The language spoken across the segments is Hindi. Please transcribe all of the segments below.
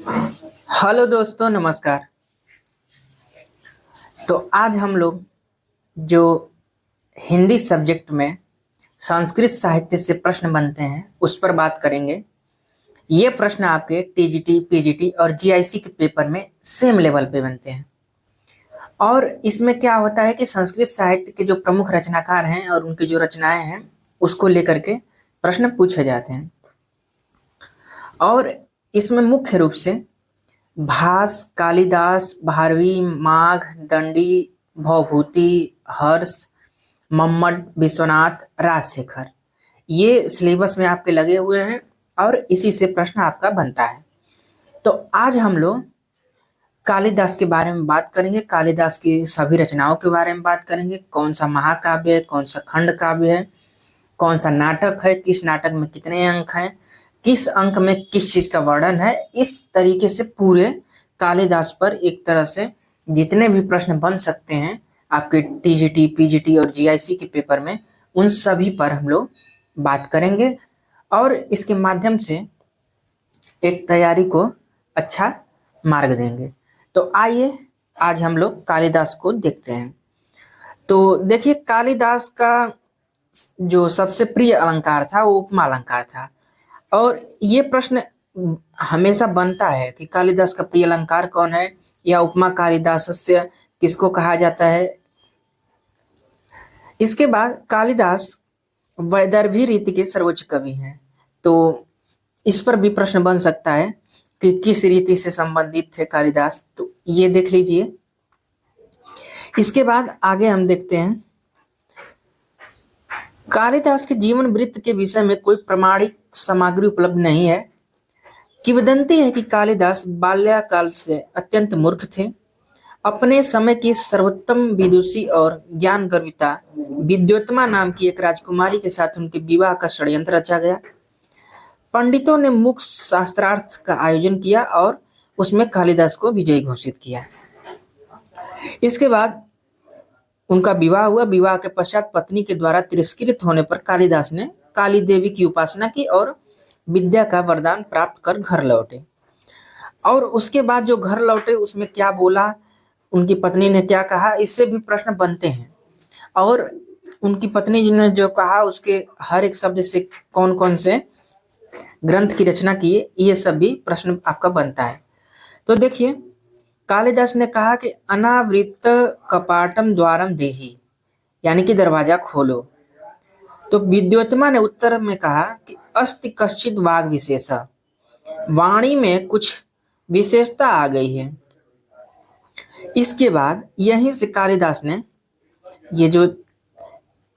हेलो दोस्तों, नमस्कार। तो आज हम लोग जो हिंदी सब्जेक्ट में संस्कृत साहित्य से प्रश्न बनते हैं उस पर बात करेंगे। ये प्रश्न आपके टीजीटी, पीजीटी और जीआईसी के पेपर में सेम लेवल पे बनते हैं। और इसमें क्या होता है कि संस्कृत साहित्य के जो प्रमुख रचनाकार हैं और उनकी जो रचनाएं हैं उसको लेकर के प्रश्न पूछे जाते हैं। और इसमें मुख्य रूप से भास, कालिदास, भारवी, माघ, दंडी, भवभूति, हर्ष, मम्मट, विश्वनाथ, राजशेखर, ये सिलेबस में आपके लगे हुए हैं और इसी से प्रश्न आपका बनता है। तो आज हम लोग कालिदास के बारे में बात करेंगे, कालिदास की सभी रचनाओं के बारे में बात करेंगे। कौन सा महाकाव्य है, कौन सा खंड काव्य है, कौन सा नाटक है, किस नाटक में कितने अंक हैं, किस अंक में किस चीज का वर्णन है। इस तरीके से पूरे कालिदास पर एक तरह से जितने भी प्रश्न बन सकते हैं आपके टीजीटी, पीजीटी और जीआईसी के पेपर में, उन सभी पर हम लोग बात करेंगे और इसके माध्यम से एक तैयारी को अच्छा मार्ग देंगे। तो आइए आज हम लोग कालिदास को देखते हैं। तो देखिए, कालिदास का जो सबसे प्रिय अलंकार था वो उपमा अलंकार था। और ये प्रश्न हमेशा बनता है कि कालिदास का प्रिय अलंकार कौन है, या उपमा कालिदासस्य किसको कहा जाता है। इसके बाद कालिदास वैदर्भी रीति के सर्वोच्च कवि हैं, तो इस पर भी प्रश्न बन सकता है कि किस रीति से संबंधित थे कालिदास, तो ये देख लीजिए। इसके बाद आगे हम देखते हैं, कालिदास के जीवन वृत्त के विषय में कोई प्रमाणिक सामग्री उपलब्ध नहीं है। किंवदंती है कि कालिदास बाल्यकाल से अत्यंत मूर्ख थे। अपने समय की सर्वोत्तम विदुषी और ज्ञान गर्विता विद्योत्तमा नाम की एक राजकुमारी के साथ उनके विवाह का षड्यंत्र रचा गया। पंडितों ने मुख्य शास्त्रार्थ का आयोजन किया और उसमें कालिदास को विजयी घोषित किया। इसके बाद उनका विवाह हुआ। विवाह के पश्चात पत्नी के द्वारा तिरस्कृत होने पर कालिदास ने काली देवी की उपासना की और विद्या का वरदान प्राप्त कर घर लौटे। और उसके बाद जो घर लौटे उसमें क्या बोला, उनकी पत्नी ने क्या कहा, इससे भी प्रश्न बनते हैं। और उनकी पत्नी जी ने जो कहा उसके हर एक शब्द से कौन कौन से ग्रंथ की रचना की है, ये सब भी प्रश्न आपका बनता है। तो देखिए, कालिदास ने कहा कि अनावृत कपाटम द्वारम देहि, यानी कि दरवाजा खोलो। तो विद्योत्तमा ने उत्तर में कहा कि अस्ति कश्चित वाग विशेष, वाणी में कुछ विशेषता आ गई है। इसके बाद यहीं से कालिदास ने ये जो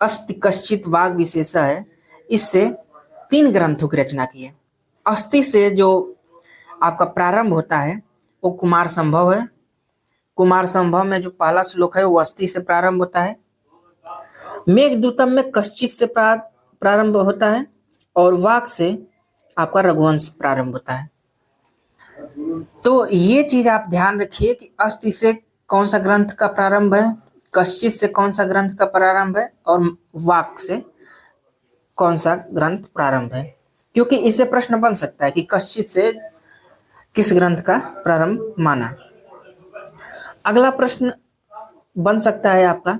अस्ति कश्चित वाग विशेष है, इससे 3 ग्रंथों की रचना की है। अस्ति से जो आपका प्रारंभ होता है वो कुमार संभव है। कुमार संभव में जो पहला श्लोक है वो अस्ति से प्रारंभ होता है। मेघदूतम में कश्चित से प्रारंभ होता है और वाक से आपका रघुवंश प्रारंभ होता है। तो ये चीज आप ध्यान रखिए कि अस्ति से कौन सा ग्रंथ का प्रारंभ है, कश्चित से कौन सा ग्रंथ का प्रारंभ है और वाक से कौन सा ग्रंथ प्रारंभ है, क्योंकि इससे प्रश्न बन सकता है कि कश्चित से किस ग्रंथ का प्रारंभ माना। अगला प्रश्न बन सकता है आपका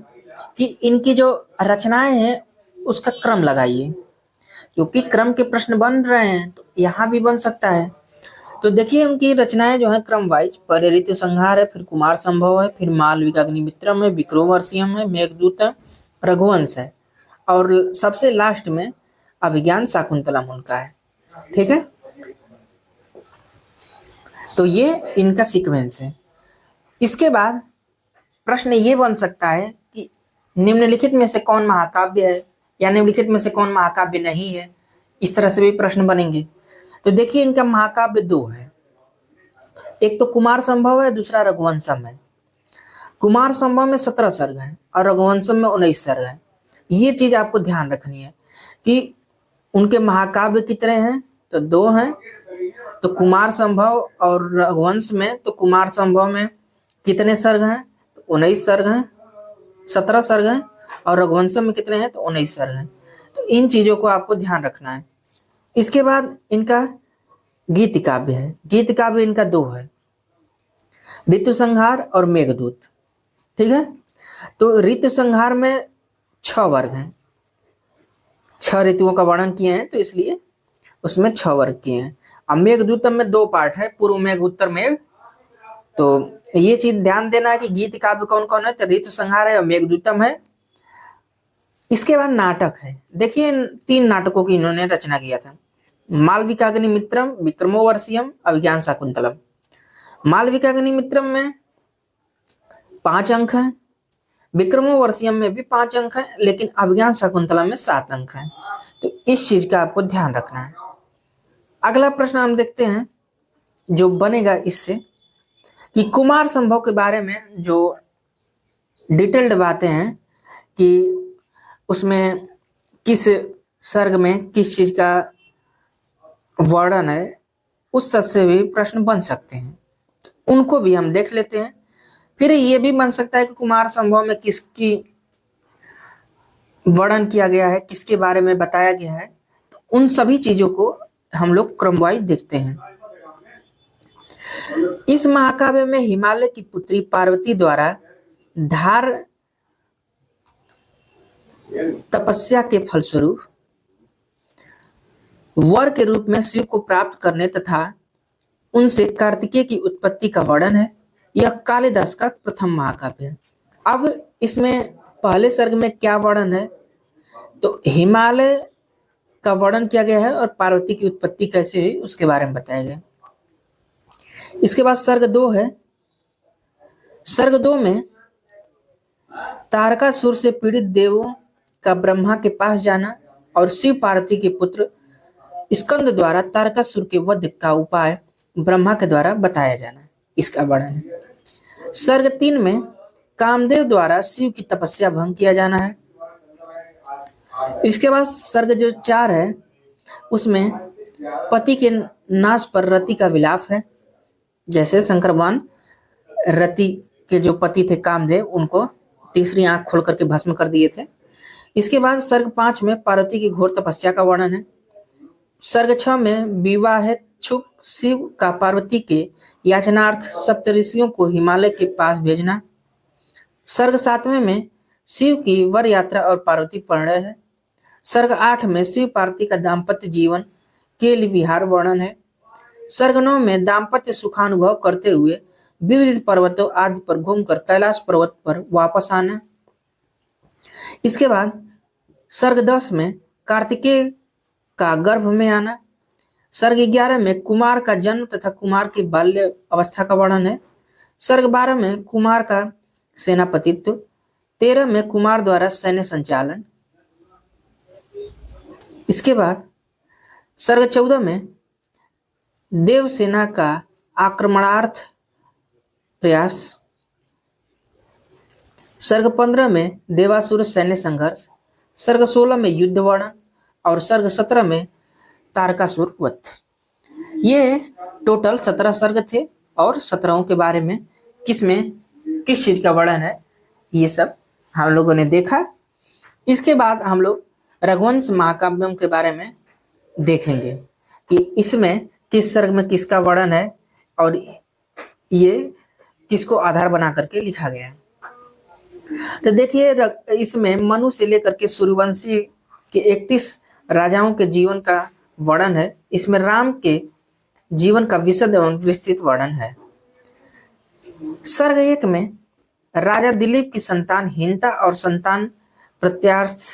कि इनकी जो रचनाएं हैं उसका क्रम लगाइए, क्योंकि क्रम के प्रश्न बन रहे हैं तो यहाँ भी बन सकता है। तो देखिए, उनकी रचनाएं जो है क्रम वाइज, पहले ऋतु संहार है, फिर कुमार संभव है, फिर मालविका अग्निमित्रम है, विक्रोवर्षियम है, मेघदूत है, रघुवंश है और सबसे लास्ट में अभिज्ञान शाकुंतलम उनका है। ठीक है, तो ये इनका सीक्वेंस है। इसके बाद प्रश्न ये बन सकता है कि निम्नलिखित में से कौन महाकाव्य है या निम्नलिखित में से कौन महाकाव्य नहीं है। इस तरह से भी प्रश्न बनेंगे। तो देखिए, इनका महाकाव्य 2 है, एक तो कुमार संभव है, दूसरा रघुवंशम है। कुमार संभव में 17 सर्ग हैं और रघुवंशम में 19 सर्ग हैं। ये चीज आपको ध्यान रखनी है कि उनके महाकाव्य कितने हैं, तो 2 हैं। तो कुमार संभव और रघुवंश में, तो कुमार संभव में कितने सर्ग हैं, तो 19 सर्ग हैं, 17 सर्ग हैं और रघुवंशम में कितने हैं, तो 19 सर्ग हैं। तो इन चीजों को आपको ध्यान रखना है। इसके बाद इनका गीत काव्य है। गीत काव्य इनका दो है, ऋतु संहार और मेघदूत। ठीक है, तो ऋतु संहार में 6 वर्ग हैं, 6 ऋतुओं का वर्णन किए हैं, तो इसलिए उसमें 6 वर्ग किए हैं। अब मेघदूतम में 2 पार्ट है, पूर्व मेघ उत्तर मेघ। तो ये चीज ध्यान देना है कि गीत काव्य कौन कौन है, तो ऋतु संहार है और मेघदूतम है। इसके बाद नाटक है। देखिए 3 नाटकों की इन्होंने रचना किया था। मालविकाग्निमित्रम, विक्रमोर्वशीयम, अभिज्ञान शाकुंतलम। मालविकाग्निमित्रम में 5 अंक हैं, विक्रमोर्वशीयम में भी 5 अंक हैं, लेकिन अभिज्ञान शाकुंतलम में 7 अंक हैं। तो इस चीज का आपको ध्यान रखना है। अगला प्रश्न हम देखते हैं जो बनेगा इससे, कि कुमार संभव के बारे में जो डिटेल्ड बातें हैं कि उसमें किस सर्ग में किस चीज का वर्णन है, उस सब से भी प्रश्न बन सकते हैं, उनको भी हम देख लेते हैं। फिर ये भी बन सकता है कि कुमार संभव में किसकी वर्णन किया गया है, किसके बारे में बताया गया है, उन सभी चीजों को हम लोग क्रमवाइज देखते हैं। इस महाकाव्य में हिमालय की पुत्री पार्वती द्वारा धार तपस्या के फलस्वरूप वर के रूप में शिव को प्राप्त करने तथा उनसे कार्तिकेय की उत्पत्ति का वर्णन है। यह कालिदास का प्रथम महाकाव्य है। अब इसमें पहले सर्ग में क्या वर्णन है, तो हिमालय का वर्णन किया गया है और पार्वती की उत्पत्ति कैसे हुई उसके बारे में बताया गया। इसके बाद सर्ग 2 है। सर्ग 2 में तारकासुर से पीड़ित देवों का ब्रह्मा के पास जाना और शिव पार्वती के पुत्र स्कंद द्वारा तारकासुर के वध का उपाय ब्रह्मा के द्वारा बताया जाना, इसका वर्णन है। सर्ग 3 में कामदेव द्वारा शिव की तपस्या भंग किया जाना है। इसके बाद सर्ग जो 4 है उसमें पति के नाश पर रति का विलाप है। जैसे शंकर भगवान रति के जो पति थे कामदेव, उनको तीसरी आंख खोल करके भस्म कर दिए थे। इसके बाद सर्ग 5 में पार्वती की घोर तपस्या का वर्णन है। सर्ग 6 में विवाहेच्छुक शिव का पार्वती के याचनार्थ सप्तऋषियों को हिमालय के पास भेजना। सर्ग 7वें में शिव की वर यात्रा और पार्वती परिणय है। सर्ग 8 में शिव पार्वती का दाम्पत्य जीवन के लिए विहार वर्णन है। सर्ग 9 में दाम्पत्य सुखानुभव करते हुए विविध पर्वतों आदि पर घूमकर कैलाश पर्वत पर वापस आना। इसके बाद सर्ग 10 में कार्तिकेय का गर्भ में आना। सर्ग 11 में कुमार का जन्म तथा कुमार की बाल्य अवस्था का वर्णन है। सर्ग 12 में कुमार का सेनापतित्व। 13 में कुमार द्वारा सैन्य संचालन। इसके बाद सर्ग 14 में देवसेना का आक्रमणार्थ प्रयास। सर्ग 15 में देवासुर सैन्य संघर्ष। सर्ग 16 में युद्ध वर्णन और सर्ग 17 में तारकासुर वध। ये टोटल 17 सर्ग थे और 17 के बारे में किसमें किस चीज का वर्णन है ये सब हम लोगों ने देखा। इसके बाद हम लोग रघुवंश महाकाव्यम के बारे में देखेंगे कि इसमें किस सर्ग में किसका वर्णन है और ये किसको आधार बना करके लिखा गया है। तो देखिए इसमें मनु से लेकर के सूर्यवंशी के 31 राजाओं के जीवन का वर्णन है। इसमें राम के जीवन का विशद एवं विस्तृत वर्णन है। सर्ग 1 में राजा दिलीप की संतानहीनता और संतान प्रत्यार्थ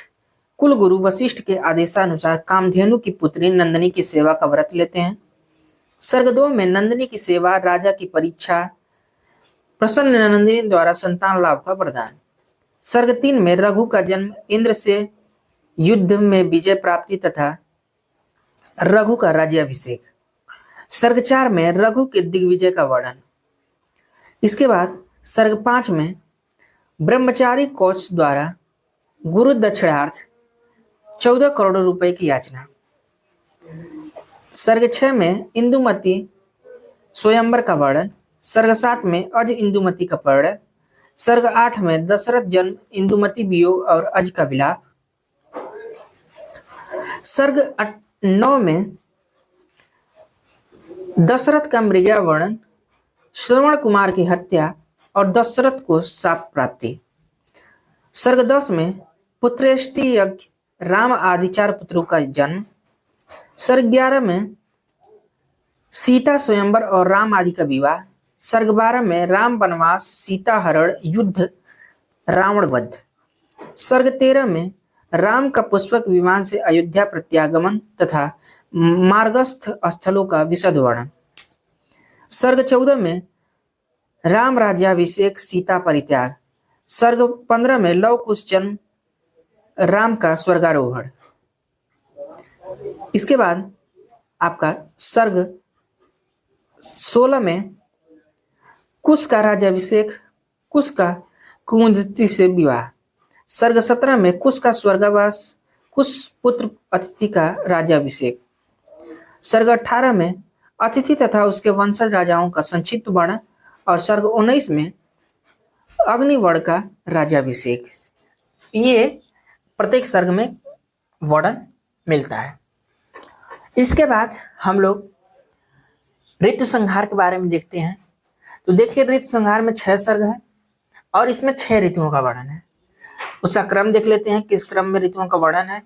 कुल गुरु वशिष्ठ के आदेशानुसार कामधेनु की पुत्री नंदिनी की सेवा का व्रत लेते हैं। सर्ग 2 में नंदिनी की सेवा, राजा की परीक्षा, प्रसन्न नंदिनी द्वारा संतान लाभ का वरदान। सर्ग 3 में रघु का जन्म, इंद्र से युद्ध में विजय प्राप्ति तथा रघु का राज्याभिषेक। सर्ग 4 में रघु के दिग्विजय का वर्णन। इसके बाद सर्ग 5 में ब्रह्मचारी कौश द्वारा गुरु दक्षिणार्थ 14 करोड़ रुपए की याचना। सर्ग 6 में इंदुमती स्वयंवर का वर्णन। सर्ग 7 में अज इंदुमती का परिणय। सर्ग 8 में दशरथ जन्म, इंदुमती वियोग और अज का विलाप। सर्ग 9 में दशरथ का मृगा वर्णन, श्रवण कुमार की हत्या और दशरथ को शाप प्राप्ति। सर्ग 10 में पुत्रेष्टि यज्ञ, राम आदि 4 पुत्रों का जन्म। सर्ग 11 में सीता स्वयंवर और राम आदि का विवाह। सर्ग 12 में राम वनवास, सीता हरण, युद्ध, रावण वध। सर्ग 13 में राम का पुष्पक विमान से अयोध्या प्रत्यागमन तथा मार्गस्थ स्थलों का विशद वर्णन। सर्ग 14 में राम राज्याभिषेक, सीता परित्याग। सर्ग 15 में लव कुश जन्म, राम का स्वर्गारोहण। इसके बाद आपका सर्ग 16 में कुश का राज्याभिषेक, कुश का कुमुदती से विवाह। सर्ग 17 में कुश का स्वर्गवास, कुश पुत्र अतिथि का राज्याभिषेक। सर्ग 18 में अतिथि तथा उसके वंशज राजाओं का संक्षिप्त वर्णन और सर्ग 19 में अग्निवर्ण का राज्याभिषेक। ये प्रत्येक सर्ग में वर्णन मिलता है। इसके बाद हम लोग ऋतु संहार के बारे में देखते हैं। तो देखिए, ऋतु संहार में 6 सर्ग है और इसमें 6 ऋतुओं का वर्णन है। उसका क्रम देख लेते हैं, किस क्रम में ऋतुओं का वर्णन है।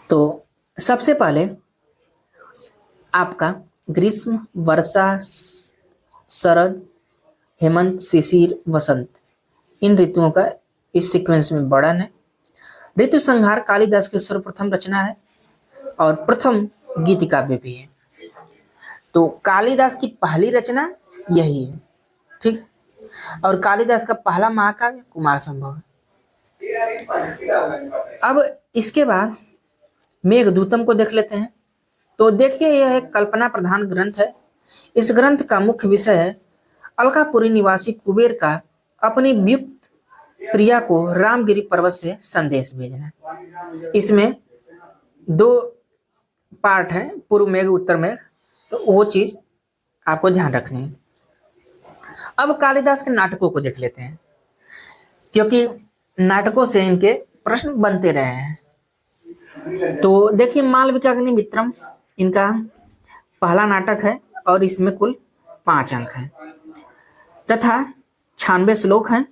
तो सबसे पहले आपका ग्रीष्म, वर्षा, शरद, हेमंत, शिशिर, वसंत, इन ऋतुओं का इस सीक्वेंस में वर्णन है। ऋतु संहार कालिदास की सर्वप्रथम रचना है और प्रथम गीति काव्य भी है। तो कालिदास की पहली रचना यही है, ठीक है। और कालिदास का पहला महाकाव्य कुमार संभव है। अब इसके बाद मेघदूतम को देख लेते हैं। तो देखिए, यह एक कल्पना प्रधान ग्रंथ है। इस ग्रंथ का मुख्य विषय है अलकापुरी निवासी कुबेर का अपनी वियुक्त प्रिया को रामगिरी पर्वत से संदेश भेजना। इसमें 2 पार्ट हैं, पूर्व मेघ, उत्तर मेघ। तो वो चीज आपको ध्यान रखनी है। अब कालिदास के नाटकों को देख लेते हैं, क्योंकि नाटकों से इनके प्रश्न बनते रहे हैं। तो देखिए, मालविकाग्निमित्रम इनका पहला नाटक है और इसमें कुल 5 अंक हैं तथा 96 श्लोक हैं।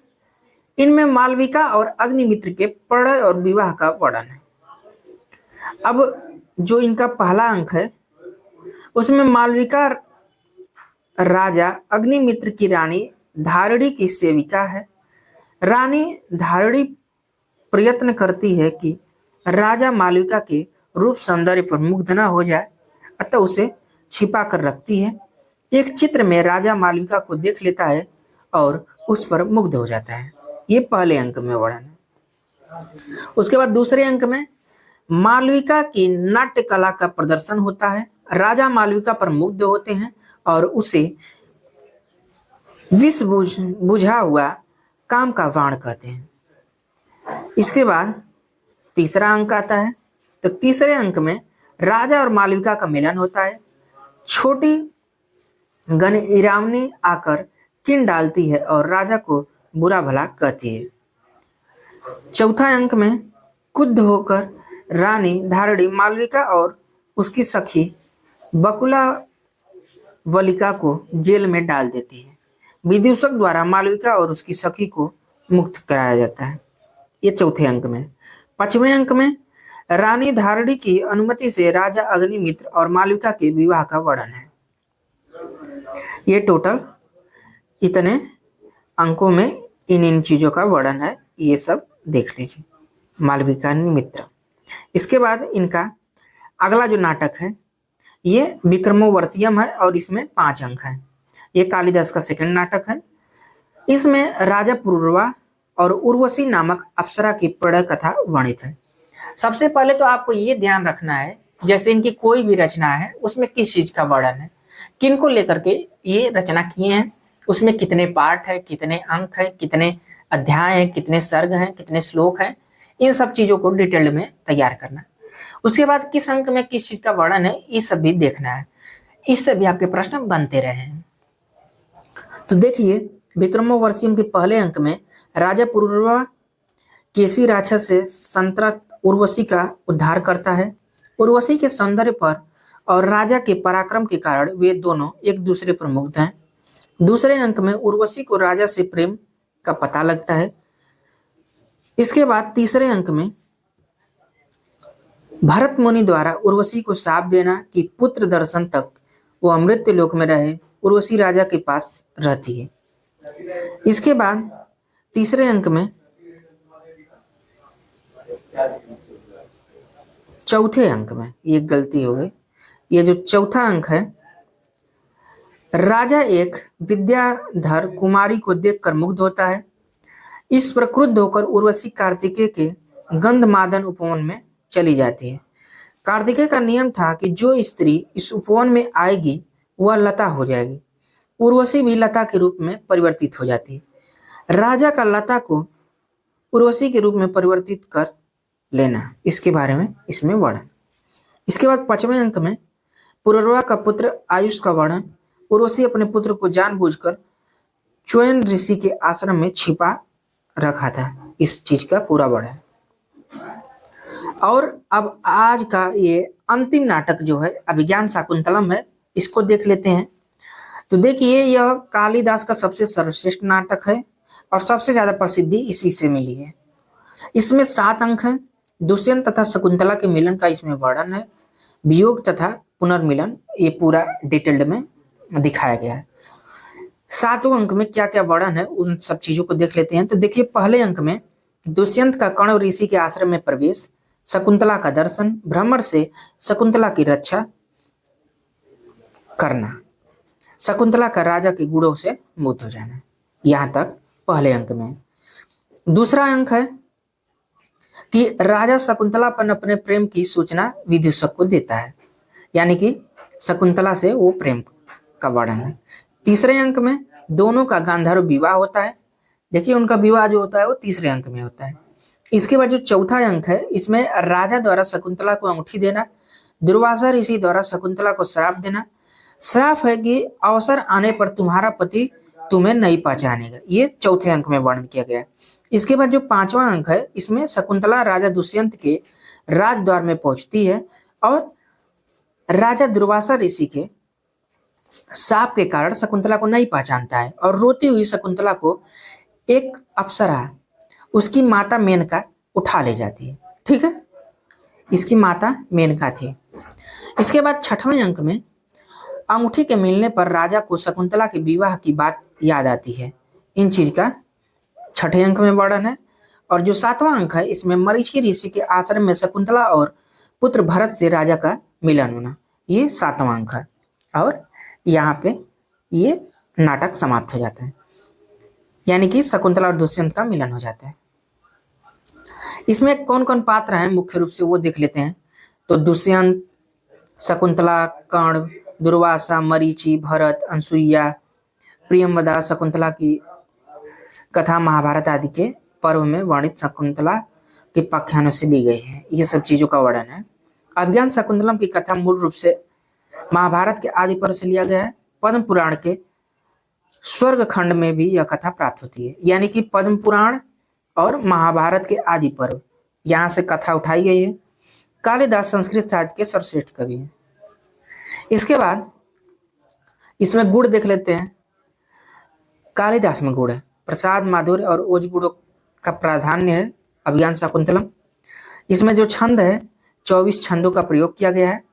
इनमें मालविका और अग्निमित्र के प्रणय और विवाह का वर्णन है। अब जो इनका पहला अंक है उसमें मालविका राजा अग्निमित्र की रानी धारिणी की सेविका है। रानी धारिणी प्रयत्न करती है कि राजा मालविका के रूप सौंदर्य पर मुग्ध न हो जाए, अतः उसे छिपा कर रखती है। एक चित्र में राजा मालविका को देख लेता है और उस पर मुग्ध हो जाता है। ये पहले अंक में वर्णन है। उसके बाद दूसरे अंक में मालविका की नाट्य कला का प्रदर्शन होता है। राजा मालविका पर मुग्ध होते हैं और उसे विष बुझा हुआ काम का वाण कहते हैं। इसके बाद तीसरा अंक आता है। तो तीसरे अंक में राजा और मालविका का मिलन होता है। छोटी गणिरावनी आकर किन डालती है और राजा को बुरा भला कहती है। चौथा अंक में क्रुद्ध होकर रानी धारिणी मालविका और उसकी सखी बकुला वलिका को जेल में डाल देती है। विदूषक द्वारा मालविका और उसकी सखी को मुक्त कराया जाता है। ये चौथे अंक में। 5वें अंक में रानी धारिणी की अनुमति से राजा अग्निमित्र और मालविका के विवाह का वर्णन है। ये टोटल इतने अंकों में इन चीजों का वर्णन है। ये सब देख लीजिए, मालविका मित्र। इसके बाद इनका अगला जो नाटक है ये विक्रमोर्वशीयम है और इसमें 5 अंक हैं। ये कालिदास का सेकंड नाटक है। इसमें राजा पुरुरवा और उर्वशी नामक अप्सरा की प्रणय कथा वर्णित है। सबसे पहले तो आपको ये ध्यान रखना है, जैसे इनकी कोई भी रचना है उसमें किस चीज का वर्णन है, किनको लेकर के ये रचना किए हैं, उसमें कितने पाठ है, कितने अंक है, कितने अध्याय हैं, कितने सर्ग हैं, कितने श्लोक हैं, इन सब चीजों को डिटेल में तैयार करना। उसके बाद किस अंक में किस चीज का वर्णन है, ये सब भी देखना है। इससे भी आपके प्रश्न बनते रहे हैं। तो देखिए, विक्रमोर्वशीयम के पहले अंक में राजा पुरुरवा केसी राक्षस से संतरा उर्वशी का उद्धार करता है। उर्वशी के सौंदर्य पर और राजा के पराक्रम के कारण वे दोनों एक दूसरे पर मुग्ध हैं। दूसरे अंक में उर्वशी को राजा से प्रेम का पता लगता है। इसके बाद तीसरे अंक में भरत मुनि द्वारा उर्वशी को शाप देना कि पुत्र दर्शन तक वो अमृत लोक में रहे, उर्वशी राजा के पास रहती है। इसके बाद तीसरे अंक में चौथे अंक में ये गलती हो गई, ये जो चौथा अंक है, राजा एक विद्याधर कुमारी को देखकर मुग्ध होता है। इस पर क्रुद्ध होकर उर्वशी कार्तिकेय के गंधमादन उपवन में चली जाती है। कार्तिकेय का नियम था कि जो स्त्री इस उपवन में आएगी वह लता हो जाएगी। उर्वशी भी लता के रूप में परिवर्तित हो जाती है। राजा का लता को उर्वशी के रूप में परिवर्तित कर लेना, इसके बारे में इसमें वर्णन। इसके बाद पांचवें अंक में पुररवा का पुत्र आयुष का वर्णन। उर्वशी अपने पुत्र को जानबूझकर च्वयन ऋषि के आश्रम में छिपा रखा था, इस चीज का पूरा वर्णन। और अब आज का ये अंतिम नाटक जो है अभिज्ञान शाकुंतलम है, इसको देख लेते हैं। तो देखिए, यह कालिदास का सबसे सर्वश्रेष्ठ नाटक है और सबसे ज्यादा प्रसिद्धि इसी से मिली है। इसमें 7 अंक हैं। दुष्यंत तथा शकुंतला के मिलन का इसमें वर्णन है। वियोग तथा पुनर्मिलन ये पूरा डिटेल्ड में दिखाया गया है। 7वें अंक में क्या क्या वर्णन है उन सब चीजों को देख लेते हैं। तो देखिए, पहले अंक में दुष्यंत का कण्व ऋषि के आश्रम में प्रवेश, शकुंतला का दर्शन, भ्रमर से शकुंतला की रक्षा करना, शकुंतला का राजा के गुणों से मुक्त हो जाना, यहां तक पहले अंक में। दूसरा अंक है कि राजा शकुंतला पर अपने प्रेम की सूचना विदूषक को देता है, यानी कि शकुंतला से वो प्रेम का वर्णन है। तीसरे अंक में दोनों का गांधर्व विवाह होता है। देखिए, उनका विवाह जो होता है वो तीसरे अंक में होता है। इसके बाद जो चौथा अंक है, इसमें राजा द्वारा शकुंतला को अंगूठी देना, दुर्वासा ऋषि द्वारा शकुंतला को श्राप देना। श्राप है कि अवसर आने पर तुम्हारा पति तुम्हें नहीं पहचानेगा, ये चौथे अंक में वर्णन किया गया है। इसके बाद जो 5वां अंक है, इसमें शकुंतला राजा दुष्यंत के राजद्वार में पहुंचती है और राजा दुर्वासा ऋषि के शाप के कारण शकुंतला को नहीं पहचानता है और रोती हुई शकुंतला को एक अप्सरा उसकी माता मेनका उठा ले जाती है। ठीक है, इसकी माता मेनका थी। इसके बाद 6वें अंक में अंगूठी के मिलने पर राजा को शकुंतला के विवाह की बात याद आती है। इन चीज का 6ठे अंक में वर्णन है। और जो 7वां अंक है, इसमें मरीचि ऋषि के आश्रम में शकुंतला और पुत्र भरत से राजा का मिलन होना, ये 7वां अंक है। और यहाँ पे ये नाटक समाप्त हो जाता है, यानी कि शकुंतला और दुष्यंत का मिलन हो जाता है। इसमें कौन कौन पात्र हैं मुख्य रूप से वो देख लेते हैं। तो दुष्यंत, शकुंतला, कर्ण, दुर्वासा, मरीचि, भरत, अनसुईया, प्रियंवदा, शकुंतला की कथा महाभारत आदि के पर्व में वर्णित शकुंतला के पाख्यानों से ली गई है। ये सब चीजों का वर्णन है। अभिज्ञान शाकुंतलम की कथा मूल रूप से महाभारत के आदि पर्व से लिया गया है। पद्म पुराण के स्वर्ग खंड में भी यह कथा प्राप्त होती है, यानी कि पद्म पुराण और महाभारत के आदि पर्व, यहाँ से कथा उठाई गई है। कालिदास संस्कृत साहित्य के सर्वश्रेष्ठ कवि हैं। इसके बाद इसमें गुण देख लेते हैं। कालिदास में गुण है, प्रसाद, माधुर्य और ओज गुणों का प्राधान्य है अभिज्ञान शाकुंतलम। इसमें जो छंद है 24 छंदों का प्रयोग किया गया है,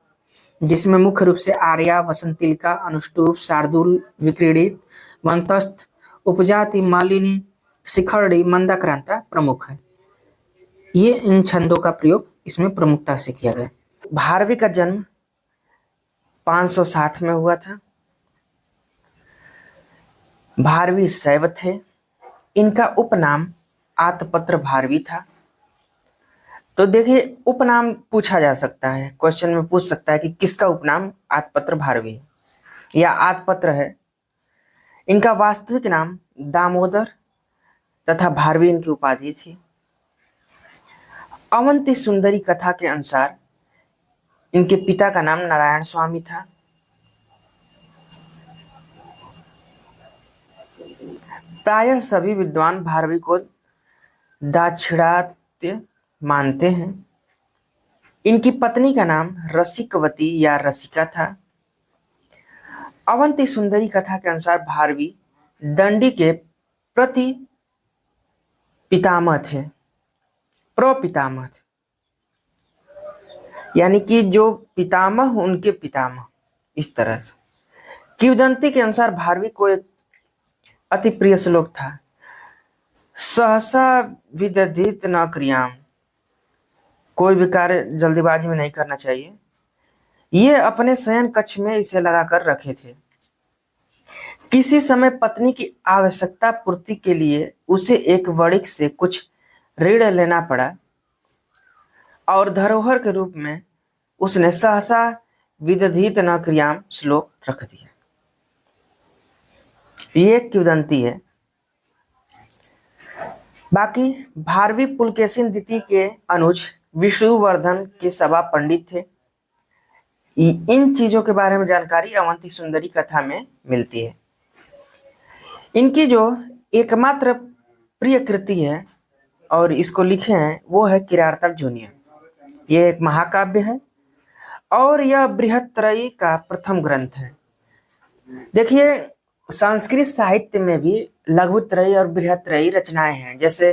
जिसमें मुख्य रूप से आर्या, वसंतिलिका, अनुष्टुप, शार्दूल, विक्रीडित, वंतस्थ, उपजाति, मालिनी, शिखरड़ी, मंदाक्रांता प्रमुख है। ये इन छंदों का प्रयोग इसमें प्रमुखता से किया गया। भारवी का जन्म 560 में हुआ था। भारवी शैव थे। इनका उपनाम आतपत्र भारवी था। तो देखिए, उपनाम पूछा जा सकता है, क्वेश्चन में पूछ सकता है कि किसका उपनाम आतपत्र भारवी है या आतपत्र है। इनका वास्तविक नाम दामोदर तथा भारवी इनकी उपाधि थी। अवंती सुंदरी कथा के अनुसार इनके पिता का नाम नारायण स्वामी था। प्रायः सभी विद्वान भारवी को दाक्षिणात्य मानते हैं। इनकी पत्नी का नाम रसिकवती या रसिका था। अवंती सुंदरी कथा के अनुसार भारवी दंडी के प्रति पितामह थे, प्रपितामह थे, यानी कि जो पितामह उनके पितामह, इस तरह से। किंवदंती के अनुसार भारवी को एक अति प्रिय श्लोक था, सहसा विदधित न क्रियाम, कोई भी कार्य जल्दीबाजी में नहीं करना चाहिए। ये अपने शयन कक्ष में इसे लगाकर रखे थे। किसी समय पत्नी की आवश्यकता पूर्ति के लिए उसे एक वणिक से कुछ ऋण लेना पड़ा और धरोहर के रूप में उसने सहसा विदधित न क्रियाम श्लोक रख दिया। ये एक किंवदंती है। बाकी भारवी पुलकेशिन द्वितीय के अनुज विष्णुवर्धन के सभा पंडित थे। इन चीजों के बारे में जानकारी अवंती सुंदरी कथा में मिलती है। इनकी जो एकमात्र प्रिय कृति है और इसको लिखे हैं वो है किरातार्जुनीय जूनियर। ये एक महाकाव्य है और यह बृहत्त्रयी का प्रथम ग्रंथ है। देखिए, संस्कृत साहित्य में भी लघुत्रयी और बृहत्त्रयी रचनाएं हैं। जैसे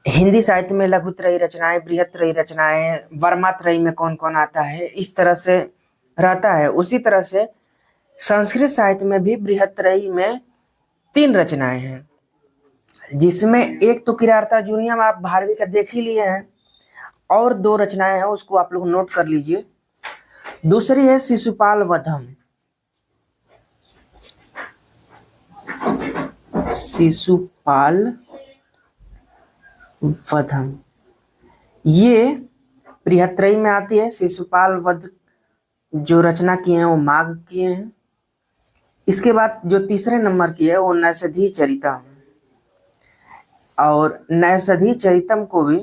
हिंदी साहित्य में लघुत्रयी रचनाएं, बृहत्त्रयी रचनाएं, वर्मात्रयी में कौन कौन आता है, इस तरह से रहता है। उसी तरह से संस्कृत साहित्य में भी बृहत्त्रयी में 3 रचनाएं हैं, जिसमें एक तो किरातार्जुनीयम आप भारवी का देख ही लिए हैं, और 2 रचनाएं हैं उसको आप लोग नोट कर लीजिए। दूसरी है शिशुपाल वधम। शिशुपाल वधम ये बृहत्त्रयी में आती है। शिशुपाल वध जो रचना किए हैं वो माघ किए हैं। इसके बाद जो तीसरे नंबर की है वो नैषधि चरितम, और नैषधि चरितम को भी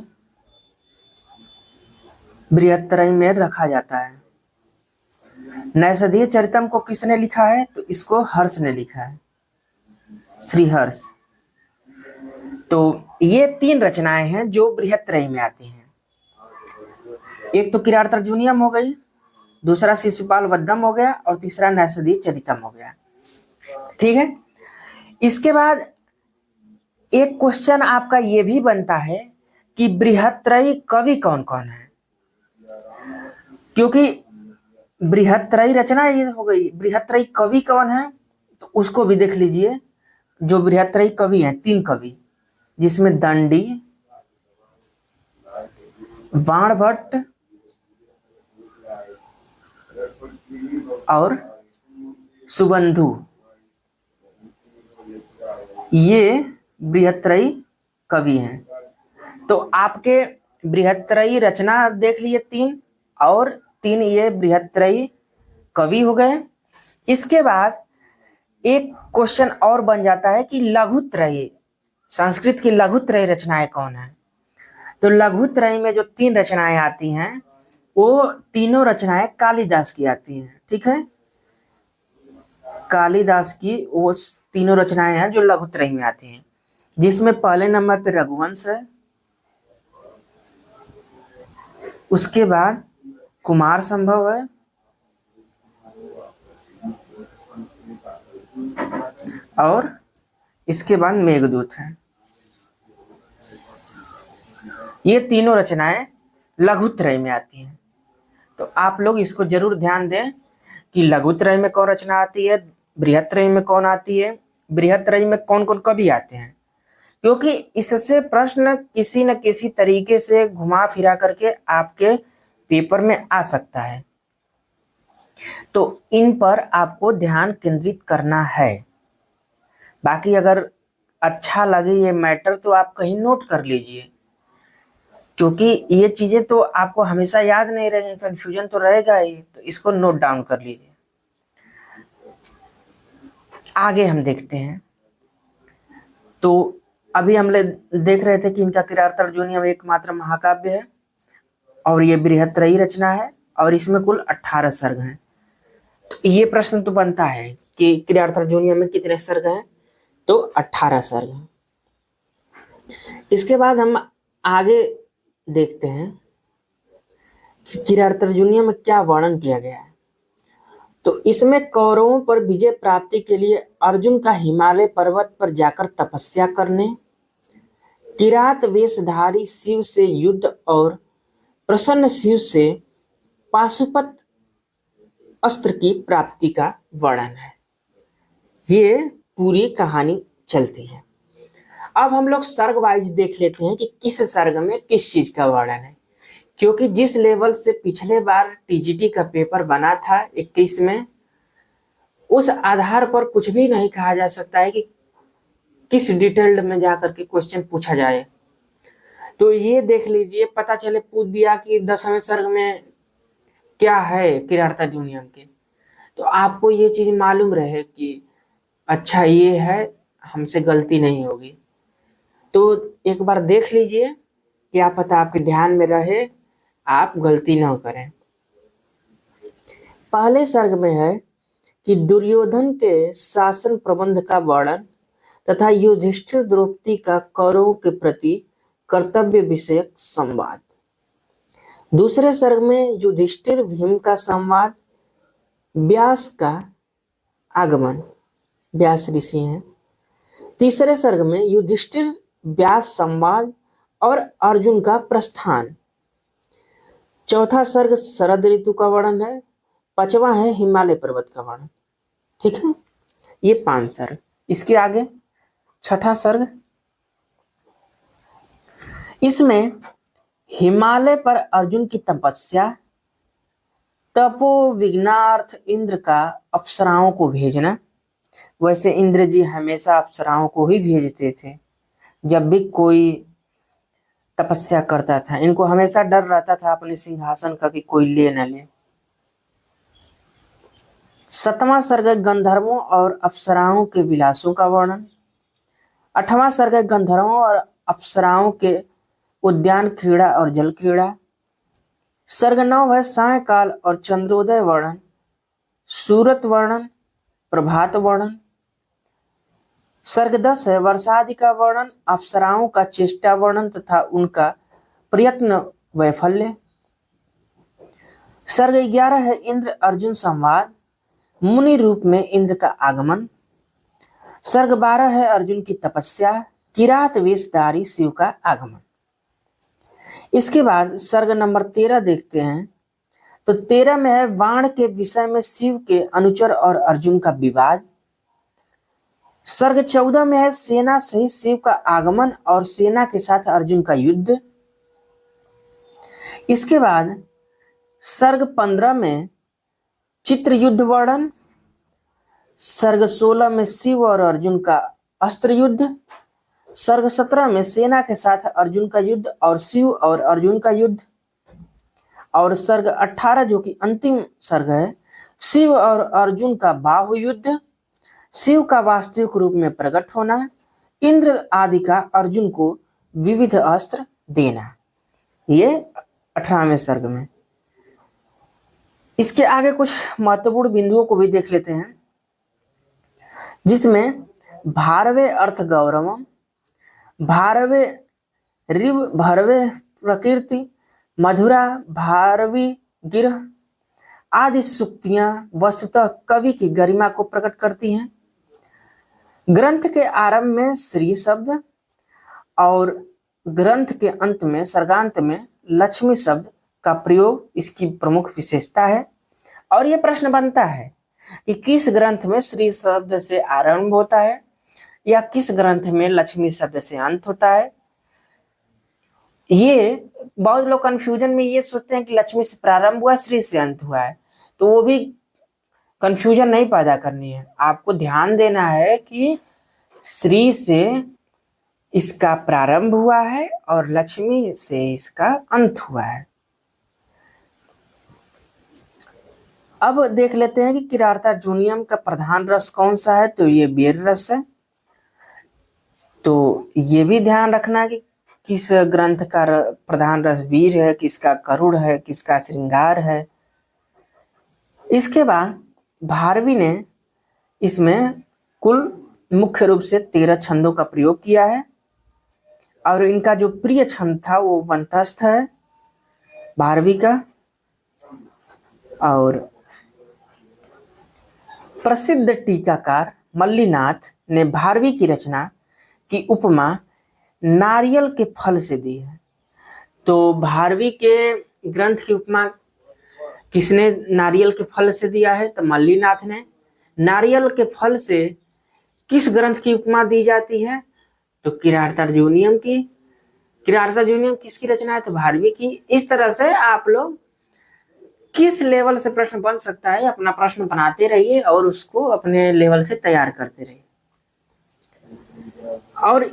बृहत्त्रयी में रखा जाता है। नैषधीय चरितम को किसने लिखा है? तो इसको हर्ष ने लिखा है, श्री हर्ष। तो ये 3 रचनाएं हैं जो बृहत्त्रयी में आती हैं। एक तो किरातार्जुनीयम हो गई, दूसरा शिशुपाल वधम हो गया, और तीसरा नैषधीय चरितम हो गया। ठीक है। इसके बाद एक क्वेश्चन आपका ये भी बनता है कि बृहत्त्रयी कवि कौन कौन है, क्योंकि बृहत्त्रयी रचना ये हो गई, बृहत्त्रयी कवि कौन है तो उसको भी देख लीजिए। जो बृहत्त्रयी कवि हैं 3 कवि, जिसमें दंडी, बाणभट्ट और सुबंधु, ये बृहत्त्रयी कवि हैं। तो आपके बृहत्त्रयी रचना देख लिए 3, और 3 ये बृहत्त्रयी कवि हो गए। इसके बाद एक क्वेश्चन और बन जाता है कि लघुत्रयी, संस्कृत की लघुत्रयी रचनाएं कौन है? तो लघुत्रयी में जो 3 रचनाएं आती हैं वो तीनों रचनाएं कालिदास की आती हैं। ठीक है, कालिदास की वो तीनों रचनाएं हैं जो लघुत्रयी में आती हैं, जिसमें पहले नंबर पे रघुवंश है, उसके बाद कुमार संभव है, और इसके बाद मेघदूत है। ये तीनों रचनाएं लघुत्रयी में आती हैं। तो आप लोग इसको जरूर ध्यान दें कि लघुत्रयी में कौन रचना आती है, बृहत्त्रयी में कौन आती है, बृहत्त्रयी में कौन कौन कवि आते हैं, क्योंकि इससे प्रश्न किसी न किसी तरीके से घुमा फिरा करके आपके पेपर में आ सकता है। तो इन पर आपको ध्यान केंद्रित करना है। बाकी अगर अच्छा लगे ये मैटर तो आप कहीं नोट कर लीजिए, क्योंकि ये चीजें तो आपको हमेशा याद नहीं रहेंगी, कंफ्यूजन तो रहेगा ही। तो इसको नोट डाउन कर लीजिए। आगे हम देखते हैं। तो अभी हम देख रहे थे कि इनका किरातार्जुनीयम एकमात्र महाकाव्य है, और ये बृहत्त्रयी रचना है, और इसमें कुल 18 सर्ग हैं। तो ये प्रश्न तो बनता है कि किरातार्जुनीयम में कितने सर्ग हैं? तो 18 सर्ग हैं। इसके बाद हम आगे देखते हैं किरातार्जुनीय में क्या वर्णन किया गया है। तो इसमें कौरवों पर विजय प्राप्ति के लिए अर्जुन का हिमालय पर्वत पर जाकर तपस्या करने, किरात वेशधारी शिव से युद्ध और प्रसन्न शिव से पाशुपत अस्त्र की प्राप्ति का वर्णन है। ये पूरी कहानी चलती है। अब हम लोग सर्ग वाइज देख लेते हैं कि किस सर्ग में किस चीज का वर्णन है, क्योंकि जिस लेवल से पिछले बार टीजीटी का पेपर बना था 21 में, उस आधार पर कुछ भी नहीं कहा जा सकता है कि किस डिटेल्ड में जाकर के क्वेश्चन पूछा जाए। तो ये देख लीजिए, पता चले पूछ दिया कि 10वें सर्ग में क्या है किरातार्जुनीयम के, तो आपको ये चीज मालूम रहे कि अच्छा ये है, हमसे गलती नहीं होगी। तो एक बार देख लीजिए, क्या पता आपके ध्यान में रहे, आप गलती न करें। पहले सर्ग में है कि दुर्योधन के शासन प्रबंध का वर्णन तथा युधिष्ठिर द्रौपदी का कौरवों के प्रति कर्तव्य विषयक संवाद। दूसरे सर्ग में युधिष्ठिर भीम का संवाद, व्यास का आगमन, व्यास ऋषि हैं। तीसरे सर्ग में युधिष्ठिर व्यास संवाद और अर्जुन का प्रस्थान। चौथा सर्ग शरद ऋतु का वर्णन है। पांचवा है हिमालय पर्वत का वर्णन। ठीक है, ये 5 सर्ग। इसके आगे छठा सर्ग, इसमें हिमालय पर अर्जुन की तपस्या, तपो विघ्नार्थ इंद्र का अप्सराओं को भेजना। वैसे इंद्र जी हमेशा अप्सराओं को ही भेजते थे जब भी कोई तपस्या करता था। इनको हमेशा डर रहता था अपने सिंहासन का कि कोई ले न ले। 7वां सर्ग गंधर्वों और अप्सराओं के विलासों का वर्णन। 8वां सर्ग गंधर्वों और अप्सराओं के उद्यान क्रीड़ा और जल क्रीड़ा। सर्ग 9 है सायकाल और चंद्रोदय वर्णन, सूरत वर्णन, प्रभात वर्णन। सर्ग 10 है वर्षादि का वर्णन, अप्सराओं का चेष्टा वर्णन तथा उनका प्रयत्न वैफल्य। सर्ग 11 है इंद्र अर्जुन संवाद, मुनि रूप में इंद्र का आगमन। सर्ग 12 है अर्जुन की तपस्या, किरात वेशधारी शिव का आगमन। इसके बाद सर्ग नंबर 13 देखते हैं। तो 13 में है बाण के विषय में शिव के अनुचर और अर्जुन का विवाद। सर्ग 14 में है सेना सहित शिव का आगमन और सेना के साथ अर्जुन का युद्ध। इसके बाद सर्ग 15 में चित्र युद्ध वर्णन। सर्ग 16 में शिव और अर्जुन का अस्त्र युद्ध। सर्ग 17 में सेना के साथ अर्जुन का युद्ध और शिव और अर्जुन का युद्ध। और सर्ग 18 जो कि अंतिम सर्ग है, शिव और अर्जुन का बाहु युद्ध, शिव का वास्तविक रूप में प्रकट होना, इंद्र आदि का अर्जुन को विविध अस्त्र देना। ये 18वें सर्ग में। इसके आगे कुछ महत्वपूर्ण बिंदुओं को भी देख लेते हैं, जिसमें भारवे अर्थ गौरवम, भारवे रिव भरवे प्रकृति, मधुरा भारवी गिरह आदि सूक्तियां वस्तुतः कवि की गरिमा को प्रकट करती हैं। ग्रंथ के आरंभ में श्री शब्द और ग्रंथ के अंत में सर्गांत में लक्ष्मी शब्द का प्रयोग इसकी प्रमुख विशेषता है। और यह प्रश्न बनता है कि किस ग्रंथ में श्री शब्द से आरंभ होता है या किस ग्रंथ में लक्ष्मी शब्द से अंत होता है। ये बहुत लोग कंफ्यूजन में ये सोचते हैं कि लक्ष्मी से प्रारंभ हुआ, श्री से अंत हुआ है, तो वो भी कंफ्यूजन नहीं पैदा करनी है। आपको ध्यान देना है कि श्री से इसका प्रारंभ हुआ है और लक्ष्मी से इसका अंत हुआ है। अब देख लेते हैं कि किरातार्जुनीयम का प्रधान रस कौन सा है। तो ये वीर रस है। तो ये भी ध्यान रखना है कि किस ग्रंथ का प्रधान रस वीर है, किसका करुण है, किसका श्रृंगार है। इसके बाद भारवी ने इसमें कुल मुख्य रूप से 13 छंदों का प्रयोग किया है और इनका जो प्रिय छंद था वो वंतस्थ है भारवी का। और प्रसिद्ध टीकाकार मल्लीनाथ ने भारवी की रचना की उपमा नारियल के फल से दी है। तो भारवी के ग्रंथ की उपमा किसने नारियल के फल से दिया है? तो मल्लीनाथ ने। नारियल के फल से किस ग्रंथ की उपमा दी जाती है? तो किरातार्जुनीयम की। किरातार्जुनीयम किसकी रचना है? तो भारवी की। इस तरह से आप लोग किस लेवल से प्रश्न बन सकता है, अपना प्रश्न बनाते रहिए और उसको अपने लेवल से तैयार करते रहिए। और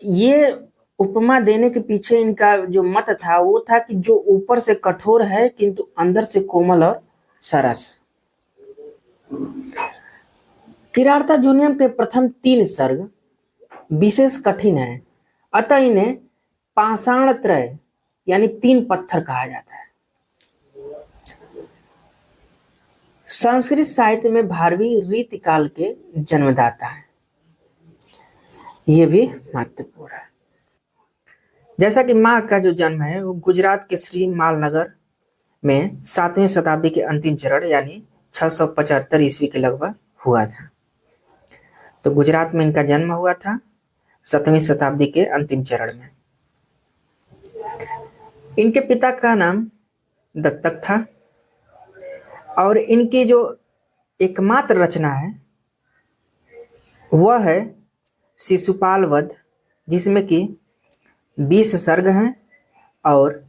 ये उपमा देने के पीछे इनका जो मत था वो था कि जो ऊपर से कठोर है किंतु अंदर से कोमल और सरस। किरातार्जुनीयम के प्रथम 3 सर्ग विशेष कठिन है, अतः इन्हें पाषाण त्रय यानी 3 पत्थर कहा जाता है। संस्कृत साहित्य में भारवी रीतिकाल के जन्मदाता है, ये भी महत्वपूर्ण है। जैसा कि माँ का जो जन्म है वो गुजरात के श्री मालनगर में 7वीं शताब्दी के अंतिम चरण यानी 675 ईस्वी के लगभग हुआ था। तो गुजरात में इनका जन्म हुआ था 7वीं शताब्दी के अंतिम चरण में। इनके पिता का नाम दत्तक था और इनकी जो एकमात्र रचना है वह है शिशुपाल वध, जिसमें कि 20 सर्ग हैं और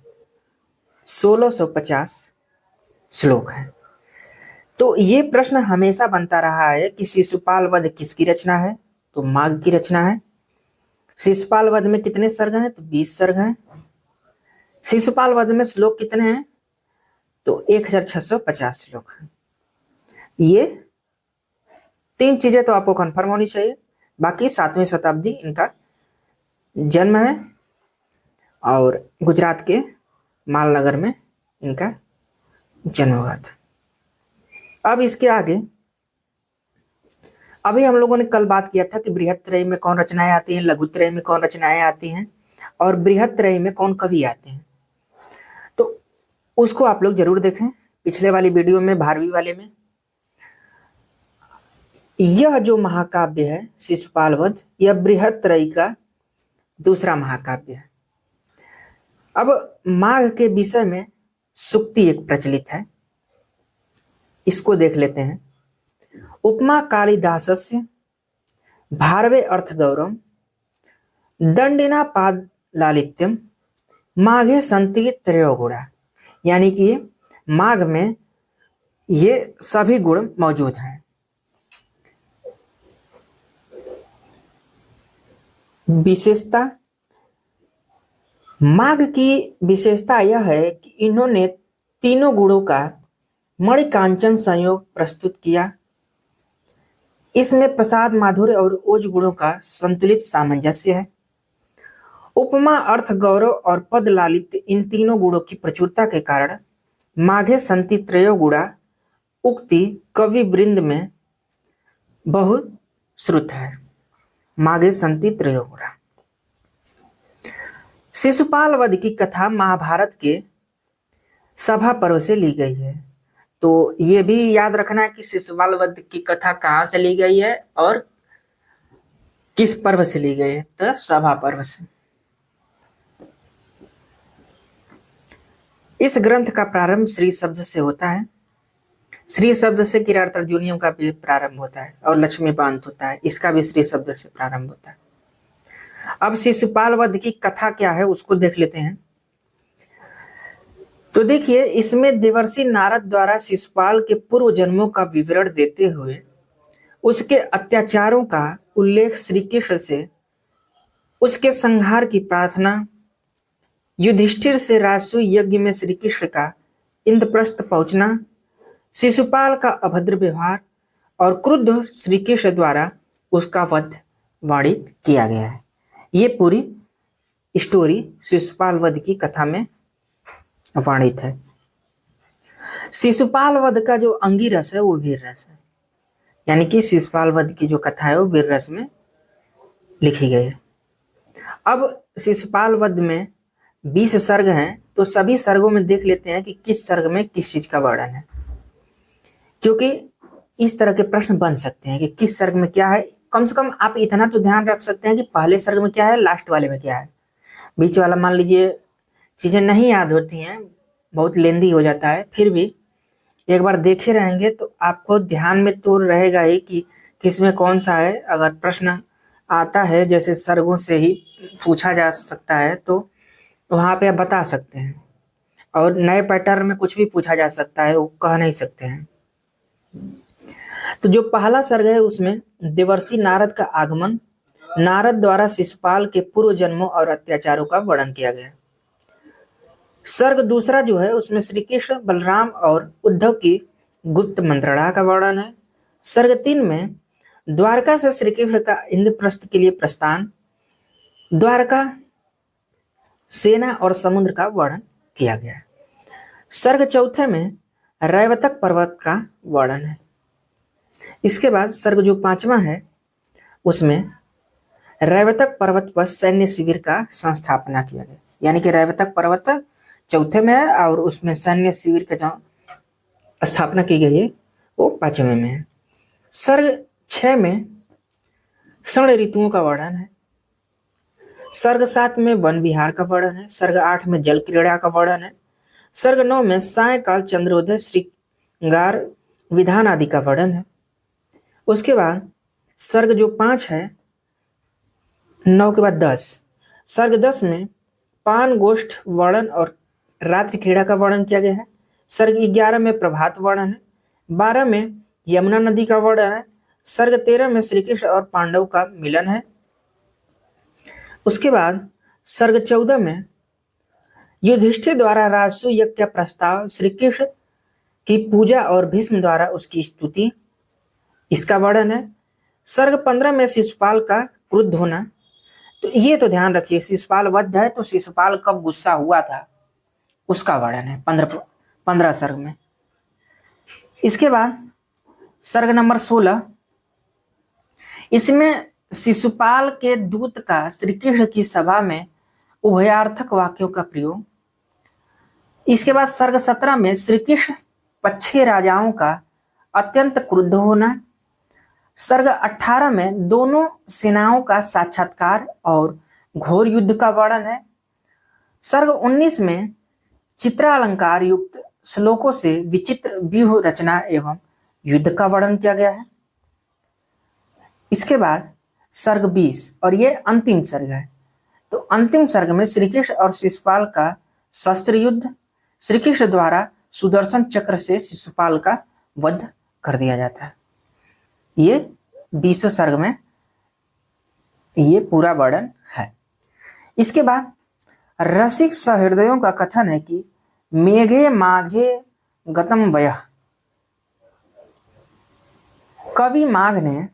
1650 श्लोक हैं। तो ये प्रश्न हमेशा बनता रहा है कि शिशुपाल वध किसकी रचना है? तो माघ की रचना है। शिशुपाल वध में कितने सर्ग हैं? तो 20 सर्ग हैं। शिशुपाल वध में श्लोक कितने हैं? तो 1650 श्लोक हैं। ये 3 चीजें तो आपको कंफर्म होनी चाहिए। बाकी 7वीं शताब्दी इनका जन्म है और गुजरात के मालनगर में इनका जन्म हुआ था। अब इसके आगे, अभी हम लोगों ने कल बात किया था कि बृहत्त्रयी में कौन रचनाएं आती हैं, लघुत्रयी में कौन रचनाएं आती हैं और बृहत्त्रयी में कौन कवि आते हैं। तो उसको आप लोग जरूर देखें, पिछले वाली वीडियो में 12वीं वाले में। यह जो महाकाव्य है शिशुपाल वध, यह बृहत्त्रयी का दूसरा महाकाव्य है। अब माघ के विषय में सूक्ति एक प्रचलित है, इसको देख लेते हैं। उपमा कालिदासस्य भारवे अर्थगौरवम् दंडिना पाद लालित्यम माघे संति त्रयो गुणा। यानी कि माघ में ये सभी गुण मौजूद हैं। विशेषता, माघ की विशेषता यह है कि इन्होंने तीनों गुणों का मणिकांचन संयोग प्रस्तुत किया। इसमें प्रसाद, माधुर्य और ओज गुणों का संतुलित सामंजस्य है। उपमा, अर्थ, गौरव और पद लालित्य, इन तीनों गुणों की प्रचुरता के कारण माघे संति त्रयो गुणा उक्ति कवि वृंद में बहुत श्रुत है। माघे संति त्रयो गुणा। शिशुपाल वध की कथा महाभारत के सभा पर्व से ली गई है। तो ये भी याद रखना है कि शिशुपाल वध की कथा कहाँ से ली गई है और किस पर्व से ली गई है? तो सभा पर्व से। इस ग्रंथ का प्रारंभ श्री शब्द से होता है। श्री शब्द से किरातार्जुनीयम का भी प्रारंभ होता है और लक्ष्मीकांत होता है, इसका भी श्री शब्द से प्रारंभ होता है। अब शिशुपाल वध की कथा क्या है उसको देख लेते हैं। तो देखिए, इसमें देवर्षि नारद द्वारा शिशुपाल के पूर्व जन्मों का विवरण देते हुए उसके अत्याचारों का उल्लेख श्री कृष्ण से, उसके संहार की प्रार्थना, युधिष्ठिर से राजसूय यज्ञ में श्री कृष्ण का इंद्रप्रस्थ पहुंचना, शिशुपाल का अभद्र व्यवहार और क्रुद्ध श्री कृष्ण द्वारा उसका वध वर्णित किया गया है। ये पूरी स्टोरी शिशुपाल वध की कथा में वर्णित है। शिशुपाल वध का जो अंगी रस है वो वीर रस है, यानी कि शिशुपाल वध की जो कथा है वो वीर रस में लिखी गई है। अब शिशुपाल वध में 20 सर्ग हैं, तो सभी सर्गों में देख लेते हैं कि किस सर्ग में किस चीज का वर्णन है। क्योंकि इस तरह के प्रश्न बन सकते हैं कि किस सर्ग में क्या है। कम से कम आप इतना तो ध्यान रख सकते हैं कि पहले सर्ग में क्या है, लास्ट वाले में क्या है। बीच वाला मान लीजिए चीजें नहीं याद होती हैं, बहुत लेंदी हो जाता है, फिर भी एक बार देखे रहेंगे तो आपको ध्यान में तो रहेगा ही कि किसमें कौन सा है। अगर प्रश्न आता है जैसे सर्गों से ही पूछा जा सकता है तो वहां पे आप बता सकते हैं, और नए पैटर्न में कुछ भी पूछा जा सकता है, वो कह नहीं सकते हैं। तो जो पहला सर्ग है उसमें देवर्षि नारद का आगमन, नारद द्वारा शिशुपाल के पूर्व जन्मों और अत्याचारों का वर्णन किया गया। सर्ग दूसरा जो है उसमें श्री कृष्ण, बलराम और उद्धव की गुप्त मंत्रणा का वर्णन है। सर्ग 3 में द्वारका से श्री कृष्ण का इंद्रप्रस्थ के लिए प्रस्थान, द्वारका, सेना और समुद्र का वर्णन किया गया है। सर्ग 4 में रैवतक पर्वत का वर्णन है। इसके बाद सर्ग जो 5वां है उसमें रैवतक पर्वत पर सैन्य शिविर का संस्थापना किया गया, यानी कि रैवतक पर्वत 4 में है और उसमें सैन्य शिविर का जो स्थापना की गई है वो 5वें में है। सर्ग 6 में षण ऋतुओं का वर्णन है। सर्ग 7 में वन विहार का वर्णन है। सर्ग 8 में जल क्रीड़ा का वर्णन है। सर्ग 9 में सायकाल, चंद्रोदय, श्रृंगार, विधान आदि का वर्णन है। उसके बाद सर्ग जो 5 है, 9 के बाद 10, सर्ग 10 में पान गोष्ठ वर्णन और रात्रि क्रीड़ा का वर्णन किया गया है। सर्ग 11 में प्रभात वर्णन है। 12 में यमुना नदी का वर्णन है। सर्ग 13 में श्री कृष्ण और पांडव का मिलन है। उसके बाद सर्ग 14 में युधिष्ठिर द्वारा राजसूय यज्ञ का प्रस्ताव, श्री कृष्ण की पूजा और भीष्म द्वारा उसकी स्तुति, इसका वर्णन है। सर्ग 15 में शिशुपाल का क्रुद्ध होना, तो ये तो ध्यान रखिए शिशुपाल वध है तो शिशुपाल कब गुस्सा हुआ था उसका वर्णन है 15 सर्ग में। इसके बाद सर्ग नंबर 16, इसमें शिशुपाल के दूत का श्री कृष्ण की सभा में उभयार्थक वाक्यों का प्रयोग। इसके बाद सर्ग 17 में श्री कृष्ण पक्षी राजाओं का अत्यंत क्रुद्ध होना। सर्ग 18 में दोनों सेनाओं का साक्षात्कार और घोर युद्ध का वर्णन है। सर्ग 19 में चित्रालंकार युक्त श्लोकों से विचित्र व्यूह रचना एवं युद्ध का वर्णन किया गया है। इसके बाद सर्ग 20 और ये अंतिम सर्ग है। तो अंतिम सर्ग में श्री कृष्ण और शिशुपाल का शस्त्र युद्ध, श्री कृष्ण द्वारा सुदर्शन चक्र से शिशुपाल का वध कर दिया जाता है। ये 20 सर्ग में ये पूरा वर्णन है। इसके बाद रसिक सहृदयों का कथन है कि मेघे माघे गतम वयः, कवि माघ ने